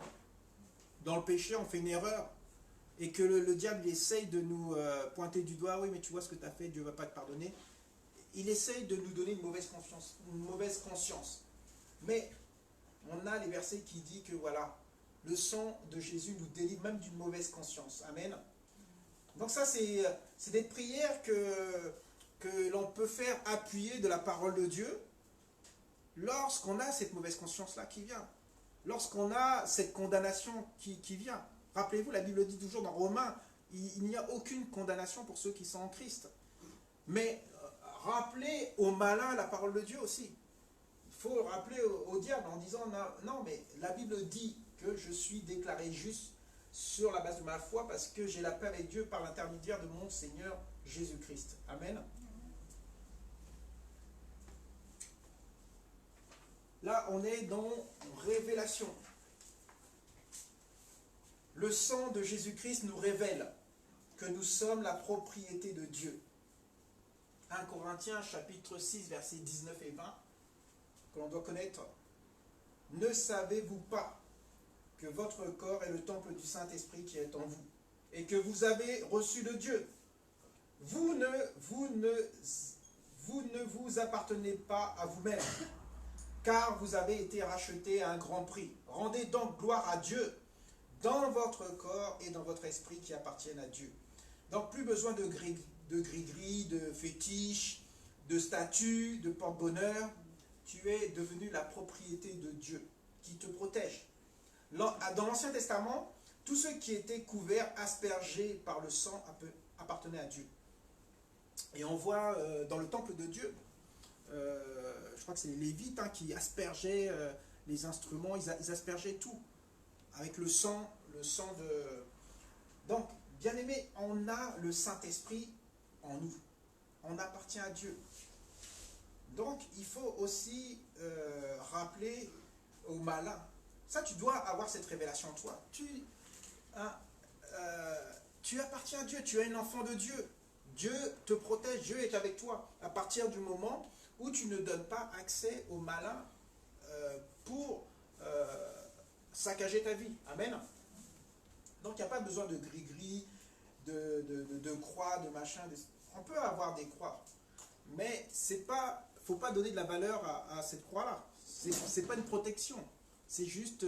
dans le péché, on fait une erreur, et que le diable essaye de nous pointer du doigt, oui, mais tu vois ce que tu as fait, Dieu ne va pas te pardonner. il essaye de nous donner une mauvaise confiance, une mauvaise conscience. Mais on a les versets qui disent que voilà, le sang de Jésus nous délivre même d'une mauvaise conscience. Amen. Donc ça, c'est des prières que l'on peut faire appuyer de la parole de Dieu lorsqu'on a cette mauvaise conscience-là qui vient. Lorsqu'on a cette condamnation qui vient. Rappelez-vous, la Bible dit toujours dans Romains, il n'y a aucune condamnation pour ceux qui sont en Christ. Mais rappelez aux malins la parole de Dieu aussi. Il faut rappeler au diable en disant, non, mais la Bible dit que je suis déclaré juste sur la base de ma foi parce que j'ai la paix avec Dieu par l'intermédiaire de mon Seigneur Jésus-Christ. Amen. Là, on est dans révélation. Le sang de Jésus-Christ nous révèle que nous sommes la propriété de Dieu. 1 Corinthiens chapitre 6, versets 19 et 20, que l'on doit connaître. Ne savez-vous pas que votre corps est le temple du Saint-Esprit qui est en vous, et que vous avez reçu de Dieu? Vous ne vous appartenez pas à vous-même, car vous avez été rachetés à un grand prix. Rendez donc gloire à Dieu dans votre corps et dans votre esprit qui appartiennent à Dieu. Donc plus besoin de gris-gris, de fétiches, de statues, de porte-bonheur. Tu es devenu la propriété de Dieu qui te protège. Dans l'Ancien Testament, tous ceux qui étaient couverts, aspergés par le sang, appartenaient à Dieu. Et on voit dans le temple de Dieu, je crois que c'est les Lévites qui aspergeaient les instruments, ils aspergeaient tout avec le sang de... Donc, bien aimé, on a le Saint-Esprit en nous. On appartient à Dieu. Donc, il faut aussi rappeler aux malins. Ça, tu dois avoir cette révélation en toi. Tu appartiens à Dieu, tu es un enfant de Dieu. Dieu te protège, Dieu est avec toi. À partir du moment où tu ne donnes pas accès aux malins pour saccager ta vie. Amen. Donc, il n'y a pas besoin de gris-gris, de croix, de machin. On peut avoir des croix. Mais il ne faut pas donner de la valeur à cette croix-là. Ce n'est pas une protection. C'est juste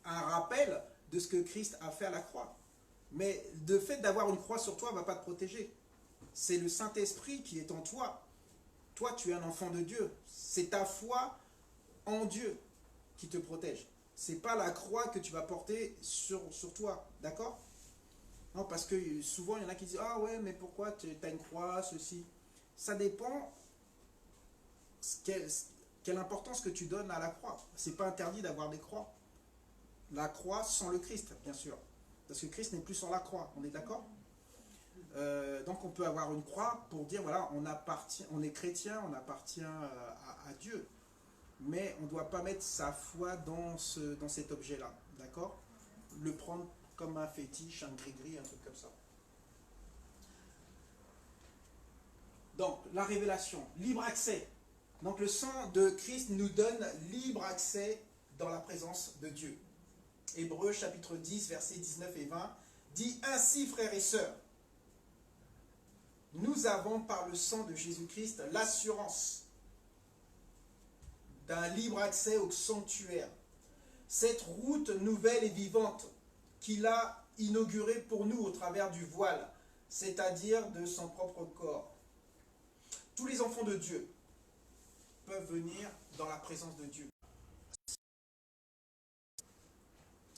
un rappel de ce que Christ a fait à la croix. Mais le fait d'avoir une croix sur toi ne va pas te protéger. C'est le Saint-Esprit qui est en toi. Toi, tu es un enfant de Dieu. C'est ta foi en Dieu qui te protège. Ce n'est pas la croix que tu vas porter sur toi. D'accord? Non, parce que souvent, il y en a qui disent « Ah ouais, mais pourquoi tu as une croix, ceci ?» Ça dépend quelle importance que tu donnes à la croix. Ce n'est pas interdit d'avoir des croix. La croix sans le Christ, bien sûr. Parce que Christ n'est plus sur la croix. On est d'accord? Donc on peut avoir une croix pour dire, voilà, on est chrétien, on appartient à Dieu. Mais on ne doit pas mettre sa foi dans cet objet-là. D'accord? Le prendre comme un fétiche, un gris-gris, un truc comme ça. Donc, la révélation, libre accès. Donc, le sang de Christ nous donne libre accès dans la présence de Dieu. Hébreux chapitre 10, versets 19 et 20, dit « Ainsi, frères et sœurs, nous avons par le sang de Jésus-Christ l'assurance d'un libre accès au sanctuaire. Cette route nouvelle et vivante qu'il a inaugurée pour nous au travers du voile, c'est-à-dire de son propre corps. Tous les enfants de Dieu peuvent venir dans la présence de Dieu.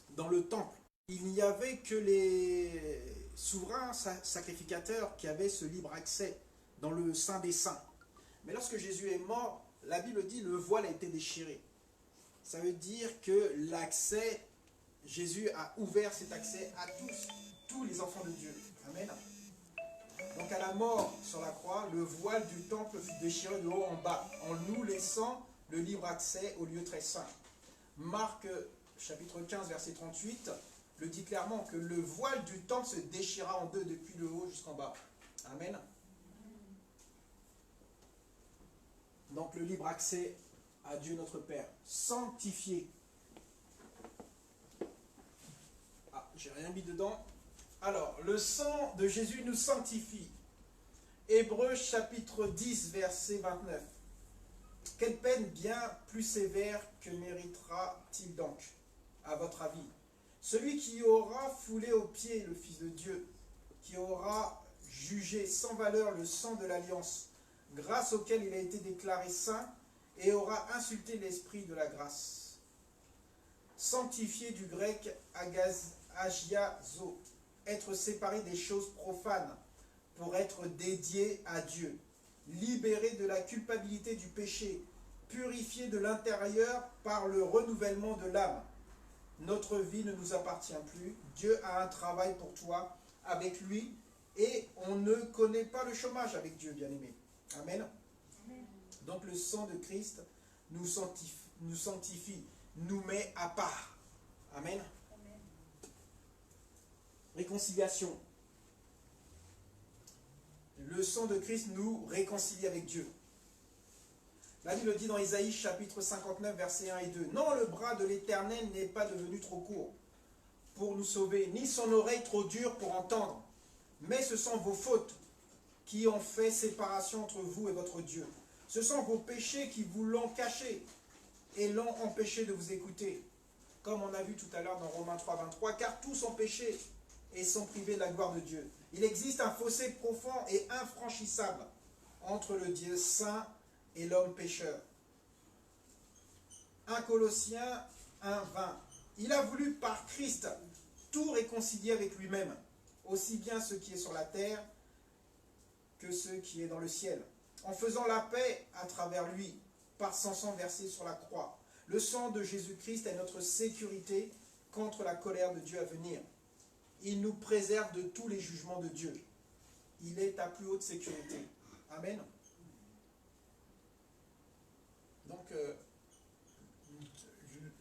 Dans le temple, il n'y avait que les souverains sacrificateurs qui avaient ce libre accès dans le Saint des Saints. Mais lorsque Jésus est mort, la Bible dit le voile a été déchiré. Ça veut dire que l'accès, Jésus a ouvert cet accès à tous les enfants de Dieu. Amen. Donc à la mort sur la croix, le voile du temple fut déchiré de haut en bas, en nous laissant le libre accès au lieu très saint. Marc chapitre 15, verset 38, le dit clairement que le voile du temple se déchira en deux depuis le haut jusqu'en bas. Amen. Donc le libre accès à Dieu notre Père, sanctifié. Ah, j'ai rien mis dedans. Alors, le sang de Jésus nous sanctifie. Hébreux chapitre 10, verset 29. Quelle peine bien plus sévère que méritera-t-il donc, à votre avis? Celui qui aura foulé aux pieds le Fils de Dieu, qui aura jugé sans valeur le sang de l'alliance, grâce auquel il a été déclaré saint, et aura insulté l'esprit de la grâce. Sanctifié du grec agiazo, être séparé des choses profanes, pour être dédié à Dieu, libéré de la culpabilité du péché, purifié de l'intérieur par le renouvellement de l'âme. Notre vie ne nous appartient plus. Dieu a un travail pour toi avec lui et on ne connaît pas le chômage avec Dieu, bien-aimé. Amen. Amen. Donc le sang de Christ nous sanctifie, nous met à part. Amen. Amen. Réconciliation. Le sang de Christ nous réconcilie avec Dieu. La Bible dit dans Isaïe chapitre 59, versets 1 et 2. Non, le bras de l'Éternel n'est pas devenu trop court pour nous sauver, ni son oreille trop dure pour entendre. Mais ce sont vos fautes qui ont fait séparation entre vous et votre Dieu. Ce sont vos péchés qui vous l'ont caché et l'ont empêché de vous écouter. Comme on a vu tout à l'heure dans Romains 3, 23, car tous ont péché et sont privés de la gloire de Dieu. Il existe un fossé profond et infranchissable entre le Dieu saint et l'homme pécheur. 1 Colossiens 1, 20. Il a voulu par Christ tout réconcilier avec lui-même, aussi bien ce qui est sur la terre que ce qui est dans le ciel, en faisant la paix à travers lui, par son sang versé sur la croix. Le sang de Jésus-Christ est notre sécurité contre la colère de Dieu à venir. Il nous préserve de tous les jugements de Dieu. Il est ta plus haute sécurité. Amen. Donc,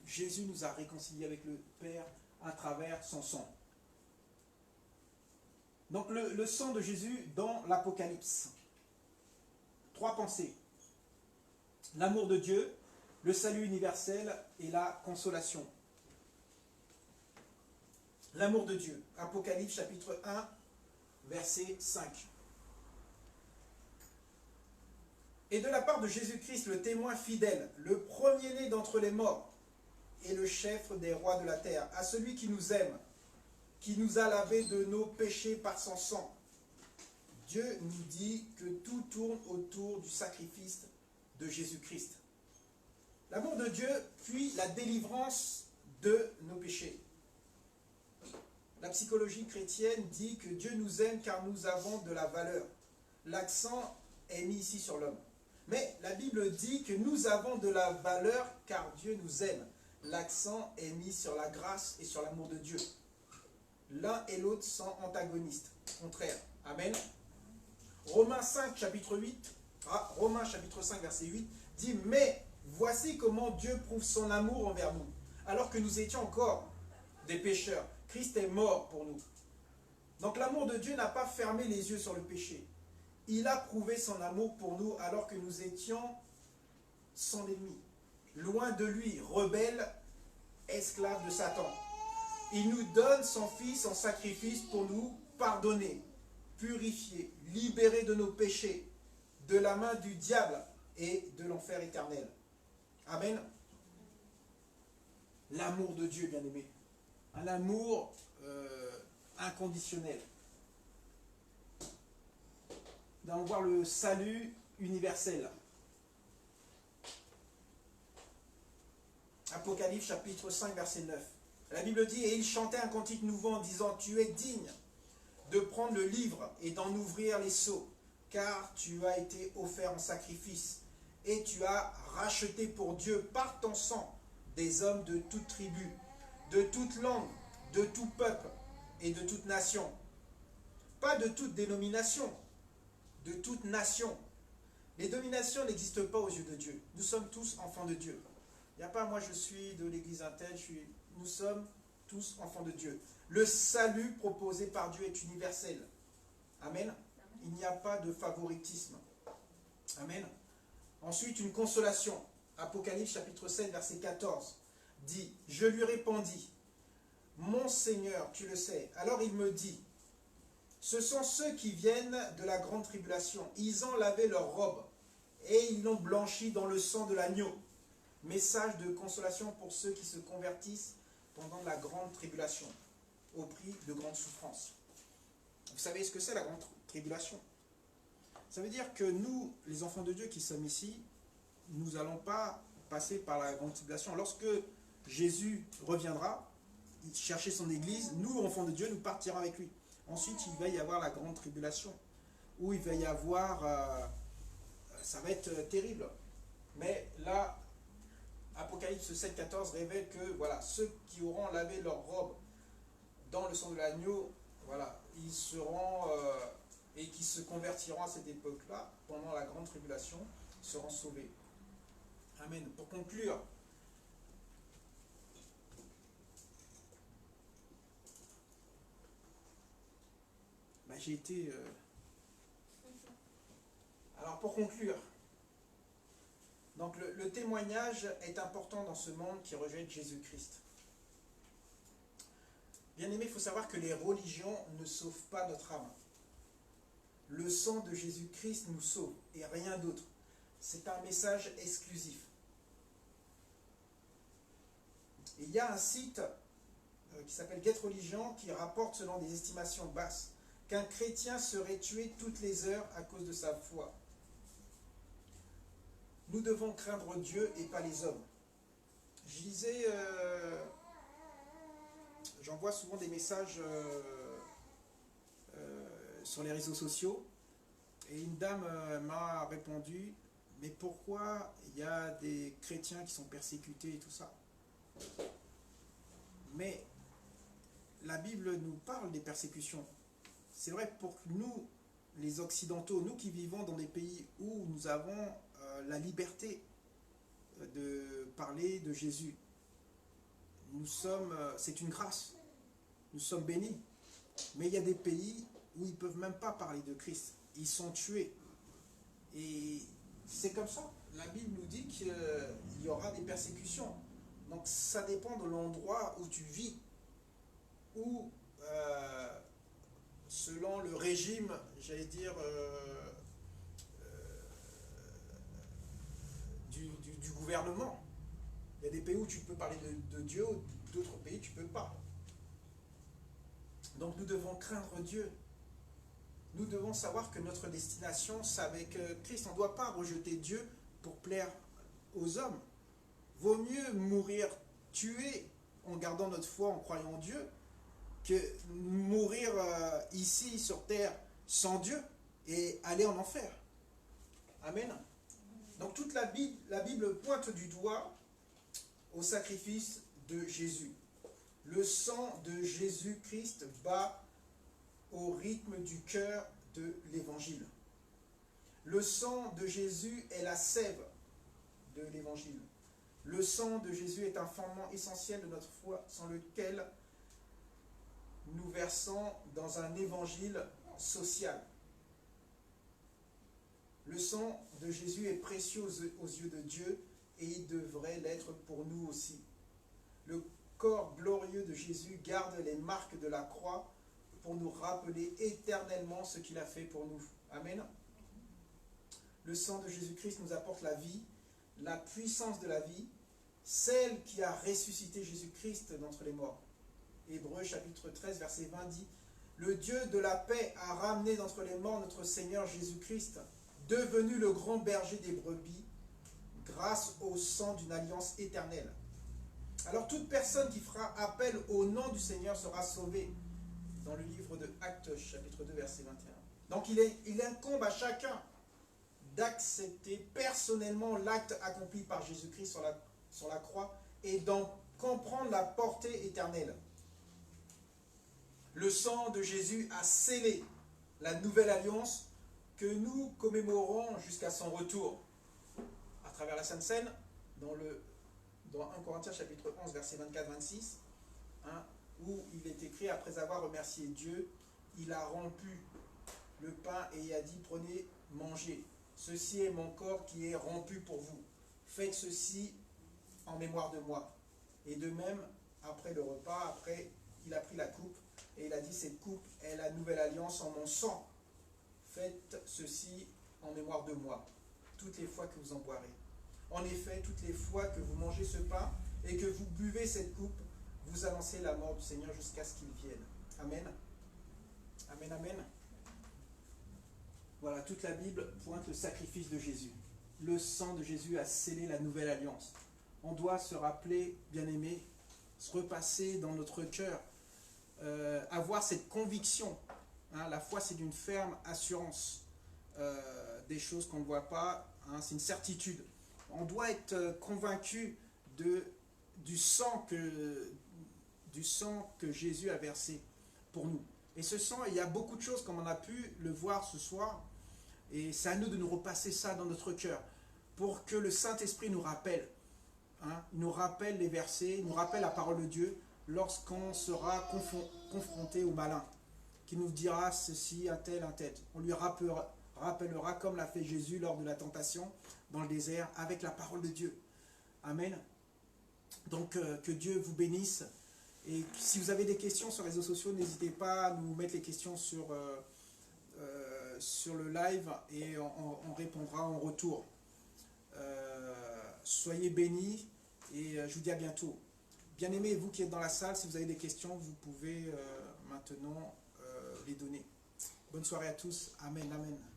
Jésus nous a réconciliés avec le Père à travers son sang. Donc, le sang de Jésus dans l'Apocalypse. 3 pensées. L'amour de Dieu, le salut universel et la consolation. L'amour de Dieu. Apocalypse chapitre 1, verset 5. Et de la part de Jésus-Christ, le témoin fidèle, le premier-né d'entre les morts, et le chef des rois de la terre, à celui qui nous aime, qui nous a lavés de nos péchés par son sang. Dieu nous dit que tout tourne autour du sacrifice de Jésus-Christ. L'amour de Dieu, puis la délivrance de nos péchés. La psychologie chrétienne dit que Dieu nous aime car nous avons de la valeur. L'accent est mis ici sur l'homme. Mais la Bible dit que nous avons de la valeur car Dieu nous aime. L'accent est mis sur la grâce et sur l'amour de Dieu. L'un et l'autre sont antagonistes, contraires. Amen. Romains 5, chapitre 5, verset 8, dit « Mais voici comment Dieu prouve son amour envers nous. Alors que nous étions encore des pécheurs, Christ est mort pour nous. » Donc l'amour de Dieu n'a pas fermé les yeux sur le péché. Il a prouvé son amour pour nous alors que nous étions son ennemi. Loin de lui, rebelles, esclaves de Satan. Il nous donne son Fils en sacrifice pour nous pardonner, purifier, libérer de nos péchés, de la main du diable et de l'enfer éternel. Amen. L'amour de Dieu, bien-aimé. Un amour inconditionnel. Nous allons voir le salut universel. Apocalypse chapitre 5, verset 9. La Bible dit « Et il chantait un cantique nouveau en disant « Tu es digne de prendre le livre et d'en ouvrir les sceaux, car tu as été offert en sacrifice, et tu as racheté pour Dieu par ton sang des hommes de toute tribu, de toute langue, de tout peuple et de toute nation. » Pas de toute dénomination, de toute nation. Les dominations n'existent pas aux yeux de Dieu. Nous sommes tous enfants de Dieu. Il n'y a pas « moi je suis de l'église Intel », nous sommes tous enfants de Dieu. Le salut proposé par Dieu est universel. Amen. Il n'y a pas de favoritisme. Amen. Ensuite, une consolation. Apocalypse chapitre 7, verset 14 dit « Je lui répondis, mon Seigneur, tu le sais. Alors il me dit, Ce sont ceux qui viennent de la grande tribulation. Ils ont lavé leurs robes et ils l'ont blanchi dans le sang de l'agneau. Message de consolation pour ceux qui se convertissent pendant la grande tribulation, au prix de grandes souffrances. Vous savez ce que c'est la grande tribulation? Ça veut dire que nous, les enfants de Dieu qui sommes ici, nous n'allons pas passer par la grande tribulation. Lorsque Jésus reviendra, chercher son église, nous, enfants de Dieu, nous partirons avec lui. Ensuite, il va y avoir la grande tribulation, où il va y avoir... ça va être terrible. Mais là, Apocalypse 7,14 révèle que voilà, ceux qui auront lavé leur robe dans le sang de l'agneau, voilà, ils seront, et qui se convertiront à cette époque-là, pendant la grande tribulation, seront sauvés. Amen. Pour conclure, j'ai été... Alors pour conclure, donc le témoignage est important dans ce monde qui rejette Jésus-Christ. Bien aimé, il faut savoir que les religions ne sauvent pas notre âme. Le sang de Jésus-Christ nous sauve et rien d'autre. C'est un message exclusif. Et il y a un site qui s'appelle Get Religion qui rapporte selon des estimations basses qu'un chrétien serait tué toutes les heures à cause de sa foi. Nous devons craindre Dieu et pas les hommes. Je disais, j'envoie souvent des messages sur les réseaux sociaux et une dame m'a répondu, mais pourquoi il y a des chrétiens qui sont persécutés et tout ça? Mais la Bible nous parle des persécutions. C'est vrai pour nous, les Occidentaux, nous qui vivons dans des pays où nous avons la liberté de parler de Jésus. Nous sommes, c'est une grâce. Nous sommes bénis. Mais il y a des pays où ils ne peuvent même pas parler de Christ. Ils sont tués. Et c'est comme ça. La Bible nous dit qu'il y aura des persécutions. Donc ça dépend de l'endroit où tu vis. Ou selon le régime, j'allais dire, du gouvernement. Il y a des pays où tu peux parler de Dieu, d'autres pays tu ne peux pas. Donc nous devons craindre Dieu. Nous devons savoir que notre destination, c'est avec Christ. On ne doit pas rejeter Dieu pour plaire aux hommes. Vaut mieux mourir tué en gardant notre foi, en croyant en Dieu, que mourir ici sur terre sans Dieu et aller en enfer. Amen. Donc toute la Bible pointe du doigt au sacrifice de Jésus. Le sang de Jésus-Christ bat au rythme du cœur de l'Évangile. Le sang de Jésus est la sève de l'Évangile. Le sang de Jésus est un fondement essentiel de notre foi, sans lequel nous versons dans un évangile social. Le sang de Jésus est précieux aux yeux de Dieu et il devrait l'être pour nous aussi. Le corps glorieux de Jésus garde les marques de la croix pour nous rappeler éternellement ce qu'il a fait pour nous. Amen. Le sang de Jésus-Christ nous apporte la vie, la puissance de la vie, celle qui a ressuscité Jésus-Christ d'entre les morts. Hébreux chapitre 13 verset 20 dit « Le Dieu de la paix a ramené d'entre les morts notre Seigneur Jésus-Christ, devenu le grand berger des brebis, grâce au sang d'une alliance éternelle. » Alors toute personne qui fera appel au nom du Seigneur sera sauvée. Dans le livre de Actes chapitre 2 verset 21. Donc il incombe à chacun d'accepter personnellement l'acte accompli par Jésus-Christ sur la croix et d'en comprendre la portée éternelle. Le sang de Jésus a scellé la nouvelle alliance que nous commémorons jusqu'à son retour. À travers la Sainte Seine, dans 1 Corinthiens chapitre 11 verset 24-26, où il est écrit, après avoir remercié Dieu, il a rompu le pain et il a dit, prenez, mangez. Ceci est mon corps qui est rompu pour vous. Faites ceci en mémoire de moi. Et de même, après le repas, après il a pris la coupe, Et il a dit, cette coupe est la nouvelle alliance en mon sang. Faites ceci en mémoire de moi, toutes les fois que vous en boirez. En effet, toutes les fois que vous mangez ce pain et que vous buvez cette coupe, vous annoncez la mort du Seigneur jusqu'à ce qu'il vienne. Amen. Amen, amen. Voilà, toute la Bible pointe le sacrifice de Jésus. Le sang de Jésus a scellé la nouvelle alliance. On doit se rappeler, bien-aimés, se repasser dans notre cœur, avoir cette conviction. Hein, la foi, c'est d'une ferme assurance des choses qu'on ne voit pas. Hein, c'est une certitude. On doit être convaincu du sang que Jésus a versé pour nous. Et ce sang, il y a beaucoup de choses, comme on a pu le voir ce soir. Et c'est à nous de nous repasser ça dans notre cœur pour que le Saint-Esprit nous rappelle. Hein, nous rappelle les versets, nous rappelle la parole de Dieu lorsqu'on sera confronté au malin, qui nous dira ceci, un tel. On lui rappellera comme l'a fait Jésus lors de la tentation dans le désert avec la parole de Dieu. Amen. Donc que Dieu vous bénisse. Et si vous avez des questions sur les réseaux sociaux, n'hésitez pas à nous mettre les questions sur le live et on répondra en retour. Soyez bénis et je vous dis à bientôt. Bien-aimés, vous qui êtes dans la salle, si vous avez des questions, vous pouvez maintenant les donner. Bonne soirée à tous. Amen, amen.